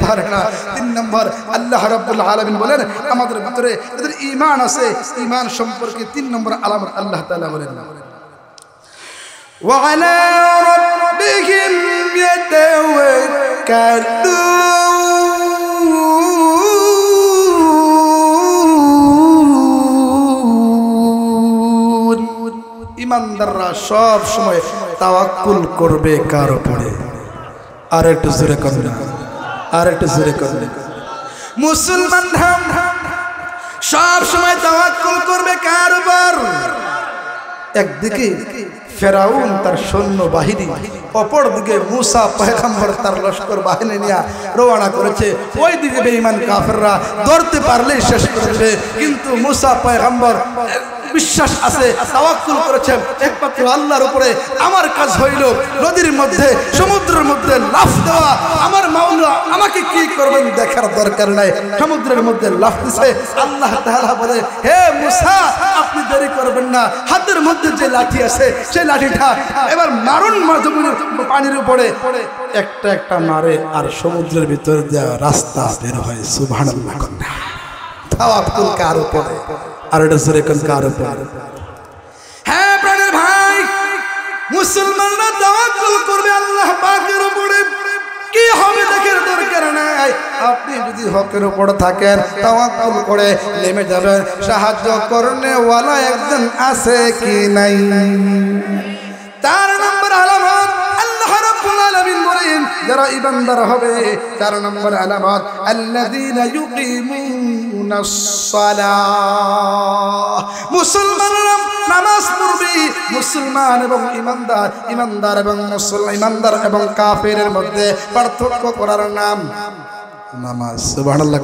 পারে না। 3 নম্বর আল্লাহ রাব্বুল আলামিন বলেন আমাদের ভিতরে এদের ঈমান আছে। ঈমান সম্পর্কে 3 নম্বর আলামত আল্লাহ তাআলা বলেন ওয়া আলা রাব্বিহিম ইয়াতাওয়াক্কালুন। ঈমানদাররা সব সময় তাওয়াক্কুল করবে কার উপরে? আর একটু জোরে করুন, আর একটু জোরে করুন। মুসলমান সব সময় তাওয়াক্কুল করবে কার উপর? একদিকে ফেরাউন তার সৈন্য বাহিনী, অপর দিকে মুসা পয়গম্বর তার লস্কর বাহিনী নিয়ে রওনা করেছে। ওই দিকে বেঈমান কাফেররা ধরতে পারলেই শেষ করে দেবে, কিন্তু মুসা পয়গম্বর বিশ্বাস আছে, তাওয়াক্কুল করেছেন একমাত্র আল্লাহর উপরে। আমার কাজ হইল নদীর মধ্যে, সমুদ্রের মধ্যে লাফ দেওয়া। আমার মাওলা আমাকে কি করবেন দেখার দরকার নাই। সমুদ্রের মধ্যে লাফ দিছে। আল্লাহ তাআলা বলে, হে মুসা, আপনি দেরি করবেন না, হাতের মধ্যে যে লাঠি আছে সেই লাঠিটা এবার মারুন পানির উপরে। একটা একটা মারে আর সমুদ্রের ভিতর দেওয়া রাস্তা বের হয়। সুবহানাল্লাহ। তাওয়াক্কুল কার উপরে? আর এটা জোরে কোন কার উপরে? হ্যাঁ প্রাণের ভাই, মুসলমানরা তাওয়াক্কুল করবে আল্লাহ পাকের উপরে। কি হবে দেখার দরকার নাই। আপনি যদি হকের উপর থাকেন, তাওয়াক্কুল করে নেমে যাবেন। সাহায্য করনে ওয়ালা একজন আছে কি নাই? 4 নম্বর আলামত আল্লাহ রাব্বুল আলামিন বলেন, যারা ঈমানদার হবে 4 নম্বর আলামত, আল্লাযীনা ইউকিমুনাস সালাহ। মুসলমানরা নামাজ পড়বে। মুসলমান এবং ঈমানদার, ঈমানদার এবং মুসলমান, ঈমানদার এবং কাফেরের মধ্যে পার্থক্য করার নাম নামাজ। সুবহানাল্লাহ।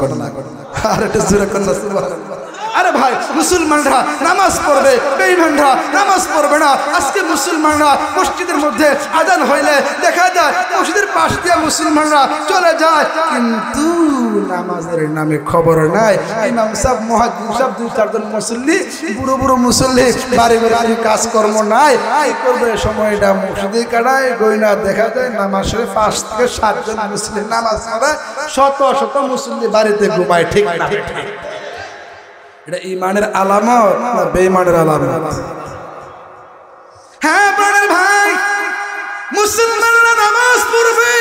আর এটা জোরে করুন সুবহানাল্লাহ। আরে ভাই, মুসলমানরা নামাজ পড়বে, বেঈমানরা নামাজ পড়বে না। আজকে মুসলমানরা মসজিদের মধ্যে আজান হইলে দেখা যায় মসজিদের পাশ দিয়ে মুসলমানরা চলে যায়, কিন্তু নামাজের নামে খবর নাই। ইমাম সাহেব, মুয়াজ্জিন সাহেব, 2-4 জন মুসল্লি, বুড়ো বুড়ো মুসল্লি, বাড়ি বাড়ি কাজকর্ম নাই, কি করবে? সময়টা মসজিদে কাটায়। গয়না দেখা যায় নামাজ পড়ে 5 থেকে 7 জন মুসলিম নামাজ পড়ে, শত শত মুসল্লি বাড়িতে ঘুমায়। ঠিক না? এটা ঈমানের আলামত না বেঈমানের আলামত? হ্যাঁ প্রাণের ভাই, মুসলমানরা নামাজ পড়বে,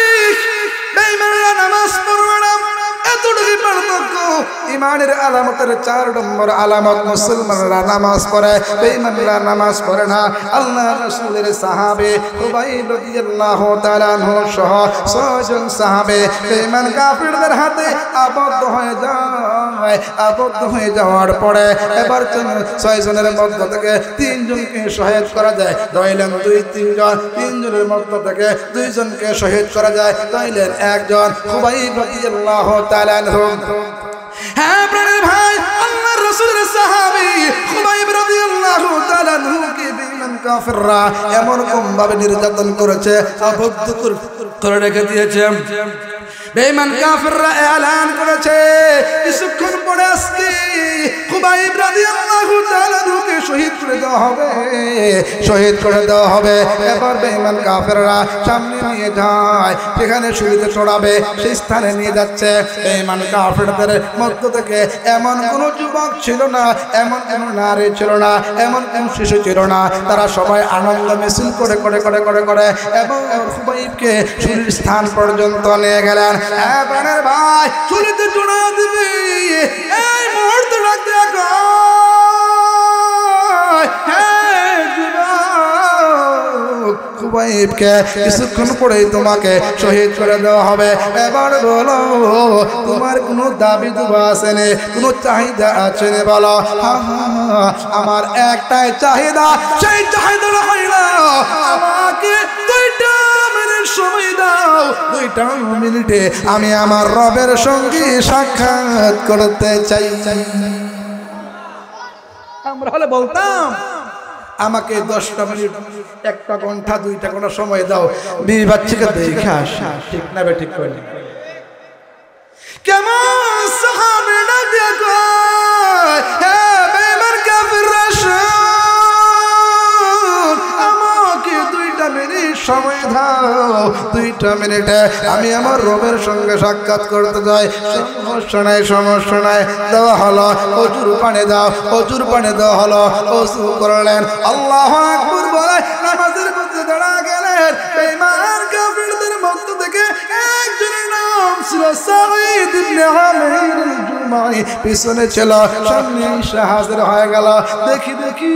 বেঈমানরা নামাজ পড়বে না। এতটুকু পার্থক্য। ঈমানের আলামতের 4 নম্বর আলামত, মুসলমানরা নামাজ পড়ে, বেঈমানরা নামাজ পড়ে না। আল্লাহ রাসূলের সাহাবে হুবাইব রাদিয়াল্লাহু তাআলা আনহু সহ 6 জন সাহাবে বেঈমান কাফিরদের হাতে আবদ্ধ হয়ে যায়। আবদ্ধ হয়ে যাওয়ার পরে এবার 6 জনের মধ্য থেকে 3 জনকে শহীদ করা যায়। দইলেন 2-3 জন, 3 জনের মধ্য থেকে 2 জনকে শহীদ করা যায়। দইলেন 1 জন, হুবাইব রাদিয়াল্লাহু তাআলা আনহু। হ্যাঁ প্রাণের ভাই, আল্লাহর রাসূলের সাহাবী হুবাইব রাদিয়াল্লাহু তাআলা আনহুকে বেঈমান কাফিররা এমন ভাবে নির্যাতন করেছে, আবদ্ধ করে রেখে দিয়েছে। বেঈমান কাফিররা এলান করেছে কিছুক্ষণ পরে আজকে হুবাইব রাদিয়াল্লাহু তাআলা আনহুকে শহীদ করে দেওয়া হবে, শহীদ করে দেওয়া হবে। এবার বেঈমান কাফিররা সামনে নিয়ে যায়, সেখানে শুলিতে চড়াবে, সেই স্থানে নিয়ে যাচ্ছে। বেঈমান কাফিরদের মধ্য থেকে এমন কোন যুবক ছিল না, এমন কোন নারী ছিল না, এমন কোন শিশু ছিল না। তারা সবাই আনন্দ মিছিল করে করে করে করে করে এবং হুবাইবকে শুলির স্থান পর্যন্ত নিয়ে গেলেন। হ্যাঁ প্রাণের ভাই, শুলিতে চড়া দিবি এই মুহূর্তে ডাক দেখো। হ্যাঁ যুবক, হুবাইবকে কিছুক্ষণ পরেই তোমাকে শহীদ করে দেওয়া হবে। এবার বলো, তোমার কোনো দাবি দুবা আছে নে, কোনো চাহিদা আছে নে? বলো। আমার একটাই চাহিদা, সেই চাহিদাটা হইল আমাকে 2টা মিনিট সময় দাও। 2টা মিনিটে আমি আমার রবের সঙ্গে সাক্ষাৎ করতে চাই। আমরা হলে বলতাম আমাকে 10টা মিনিট, 1টা ঘন্টা, 2টা ঘন্টা সময় দাও, বিবি বাচ্চাকে দেখে আসা। ঠিক না বে? ঠিক করে কেমন সাহাবীরা দেখো, হ্যাঁ বেঈমান কাফিররা আমাকে 2টা মিনিট সময় দাও। 2টা মিনিটে আমি আমার রবের সঙ্গে সাক্ষাৎ করতে যাই। সমস্যা নাই, সমস্যা নাই। দেওয়া হলো। অজুর পানি দাও, অজুর পানি দেওয়া হলো। অজু করলেন, আল্লাহু আকবার বলে নামাজের মধ্যে দাঁড়া গেলেন। বেঈমান কাফিরদের মধ্য থেকে একজনের নাম ছিল সাঈদ ইবনে আমির আল-জুমাহি, পিছনে ছিল, সামনে এসে হাজির হয়ে গেল। দেখি দেখি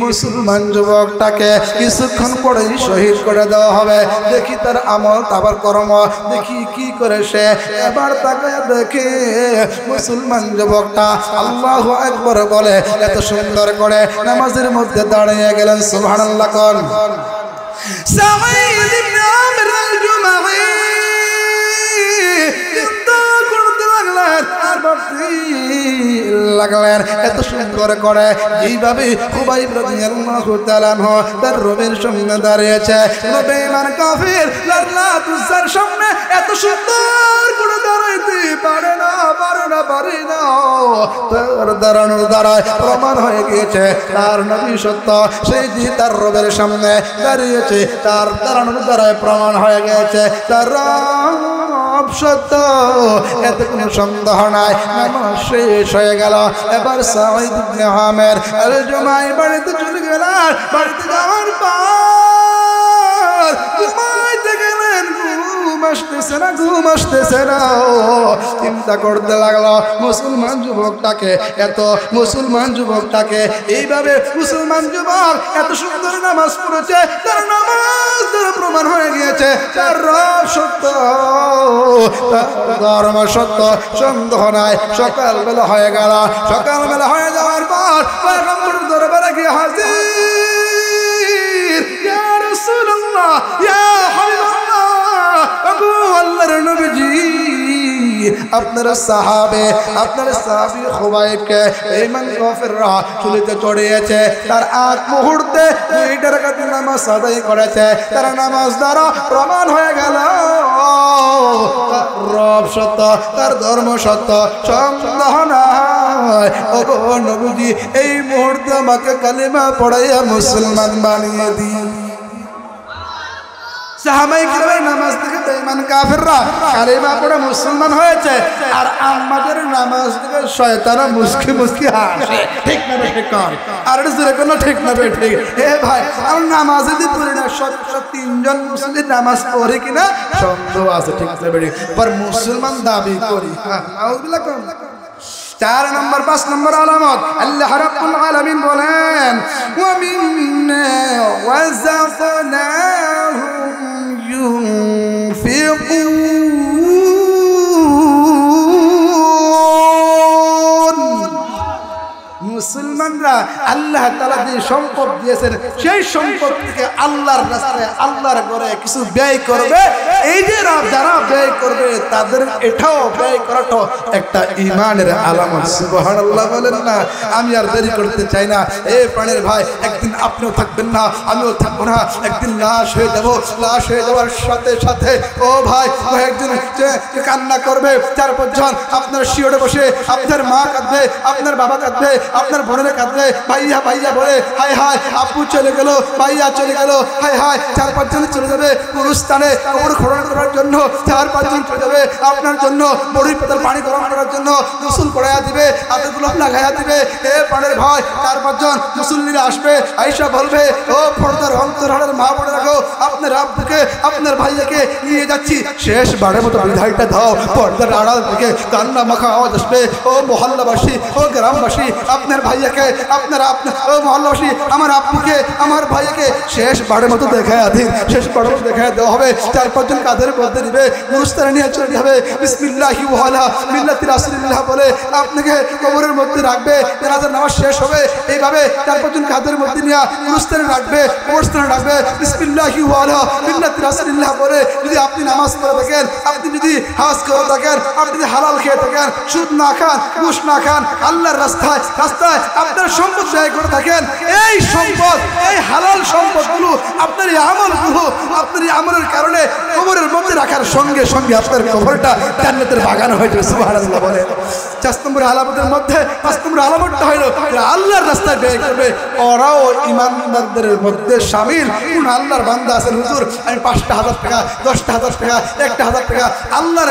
মুসলমান যুবকটাকে কিছুক্ষণ পরেই শহীদ করে দেওয়া হবে। দেখি তার আমল তারপর কর্ম, দেখি কি করে সে। এবার তাকে দেখে মুসলমান যুবকটা আল্লাহু আকবার বলে এত সুন্দর করে নামাজের মধ্যে দাঁড়িয়ে গেলেন। সুবহানাল্লাহ কোন সাঈদ ইবনে আমির আল-জুমাহি লাগলেন এত সুন্দর করে। এইভাবে খুবাইব রাদিয়াল্লাহু তাআলা আনহু তার রবের সামনে দাঁড়িয়েছে। বেঈমান কাফির লাতুজার সামনে এত সুন্দর করে দাঁড়াইতে পারে না। তার দাঁড়ানোর দ্বারায় প্রমাণ হয়ে গিয়েছে তার নবী সত্য। সেই যে তার রবের সামনে দাঁড়িয়েছে, তার দাঁড়ানোর দ্বারায় প্রমাণ হয়ে গিয়েছে তার রব সত্য। এতে কোনো সন্দেহ নাই। নামাজ শেষ হয়ে গেল। এবার সাঈদ ইবনে আমির আল-জুমাহি বাড়িতে চলে গেলেন। বাড়িতে যাওয়ার পর ঘুমাইতে গেলেন। ঘুম আসতেছে না। চিন্তা করতে লাগলো মুসলমান যুবকটাকে এইভাবে মুসলমান যুবক এত সুন্দর নামাজ পড়েছে, তার নামাজ দ্বারা প্রমাণ হয়ে গিয়েছে তার রব সত্য, তার ধর্ম সত্য, সন্দেহ নাই। সকালবেলা হয়ে গেল। সকালবেলা হয়ে যাওয়ার পর পয়গম্বরের দরবারে গিয়ে হাজির। ইয়া রাসূলুল্লাহ, ইয়া হাবিবাল্লাহ, ওগো আল্লাহর নবীজি, আপনার সাহাবী খুবাইবকে বেঈমান কাফিররা চুলিতে চড়িয়েছে। তার আগ মুহূর্তে 2 রাকাত নামাজ আদায় করেছে। তার নামাজ দ্বারা প্রমাণ হয়ে গেল তার রব সত্য, তার ধর্ম সত্য, সন্দেহ নাই। ওগো নবীজি, এই মুহূর্তে আমাকে কালিমা পড়াইয়া মুসলমান বানিয়ে দিন। সাহাবায়ে কিরামের নামাজ থেকে বেঈমান কাফিররা কালিমা পড়ে মুসলমান হয়েছে, আর আমাদের নামাজ থেকে শয়তানরা মুস্কি হাসে। ঠিক না ঠিক কর, আর জোরে কোন ঠিক না ঠিক। হে ভাই, আর নামাজ যদি পড়ি না 3জন মুসলিম নামাজ পড়ে কিনা সন্দেহ আছে। ঠিক না বেড়ি পর মুসলমান দাবি করি। আউযুবিল্লাহ। 4 নম্বর 5 নম্বর আলামত আল্লাহ রাব্বুল আলামিন বলেন ওয়া মিন্না ওয়াযাকনাহুম ينفقون। মুসলমানরা আল্লাহ তাআলা যে সম্পদ দিয়েছেন সেই সম্পদ থেকে আল্লাহর রাস্তায় আল্লাহর ঘরে কিছু ব্যয় করবে। এই যে যারা ব্যয় করবে তাদের এটাও ব্যয় করাটা একটা ঈমানের আলামত। সুবহানাল্লাহ বলেন না। আমি আর দেরি করতে চাই না। এই প্রাণের ভাই, একদিন আপনিও থাকবেন না, আমিও থাকবো না। একদিন লাশ হয়ে যাব। লাশ হয়ে যাওয়ার সাথে সাথে ও ভাই, একজন কান্না করবে। 4-5 জন আপনার শিওরে বসে, আপনার মা কাঁদবে, আপনার বাবা কাঁদবে, আপনার বোনেরা কাঁদবে, ভাইয়া ভাইয়া বলে হায় হায় আপু চলে গেল, ভাইয়া চলে গেল, হায় হায়। 4-5 জন চলে যাবে পুরুস্থানে কবর খনন করার জন্য। 4-5 জন চলে যাবে আপনার জন্য বড়ি পাতার পানি গরম করার জন্য, গোসল করাইয়া দিবে, হাতে গোলাপ লাগাইয়া দিবে। এ পানের ভাই, 4-5 জন মুসল্লিরা আসবে, আয়েশা বলবে ও পর্দার অন্তরালের মা বলে রাখো, আপনার আব্বুকে আপনার ভাইয়াকে নিয়ে যাচ্ছি। শেষ বারের মতো বিদায়টা দাও। পর্দার আড়াল থেকে কান্না মাখা আওয়াজ আসবে, ও মহল্লাবাসী, ও গ্রামবাসী, আপনার ভাইয়াকে ও মহল্লাবাসী, আমার আব্বুকে আমার ভাইয়াকে শেষ বারের মতো দেখায় দিন। শেষ বারের মতো দেখায় দেওয়া হবে। 4-5 জন কাঁধের মধ্যে দিবে, মুস্তারা নিয়ে চলে যাবে। বিসমিল্লাহি ওয়া আলা মিল্লাতি রাসূলিল্লাহ বলে আপনাকে কবরের মধ্যে রাখবে। জানাজার নামাজ শেষ হবে। এইভাবে 4-5 জন কাঁধের মধ্যে নিয়ে মুস্তারা রাখবে, কবরস্থানে রাখবে। বিসমিল্লাহি ওয়া আলা মিল্লাতি রাসূলিল্লাহ বলে যদি আপনি নামাজ পড়ে থাকেন, আপনি যদি হজ করে থাকেন, আপনি যদি হালাল খেয়ে থাকেন, সুদ না খান, ঘুষ না খান, আল্লাহর রাস্তায় আপনার সম্পদ ব্যয় করে থাকেন, এই সম্পদ, এই হালাল সম্পদগুলো আপনার এই আমলগুলো, আপনার এই আমলের কারণে কবরের মধ্যে রাখার সঙ্গে সঙ্গে আপনার কবরটা জান্নাতের বাগান হয়ে যাবে। সুবহানাল্লাহ বলে। 4 নম্বর আলামতের মধ্যে 5 নম্বর আলামতটা হলো আল্লাহর রাস্তায় ব্যয় করবে। ওরাও ঈমানদারদের মধ্যে শামিল। কোন আল্লাহর বান্দা আছেন হুজুর আমি 5,000 টাকা, 10,000 টাকা, 1,000 টাকা আল্লাহর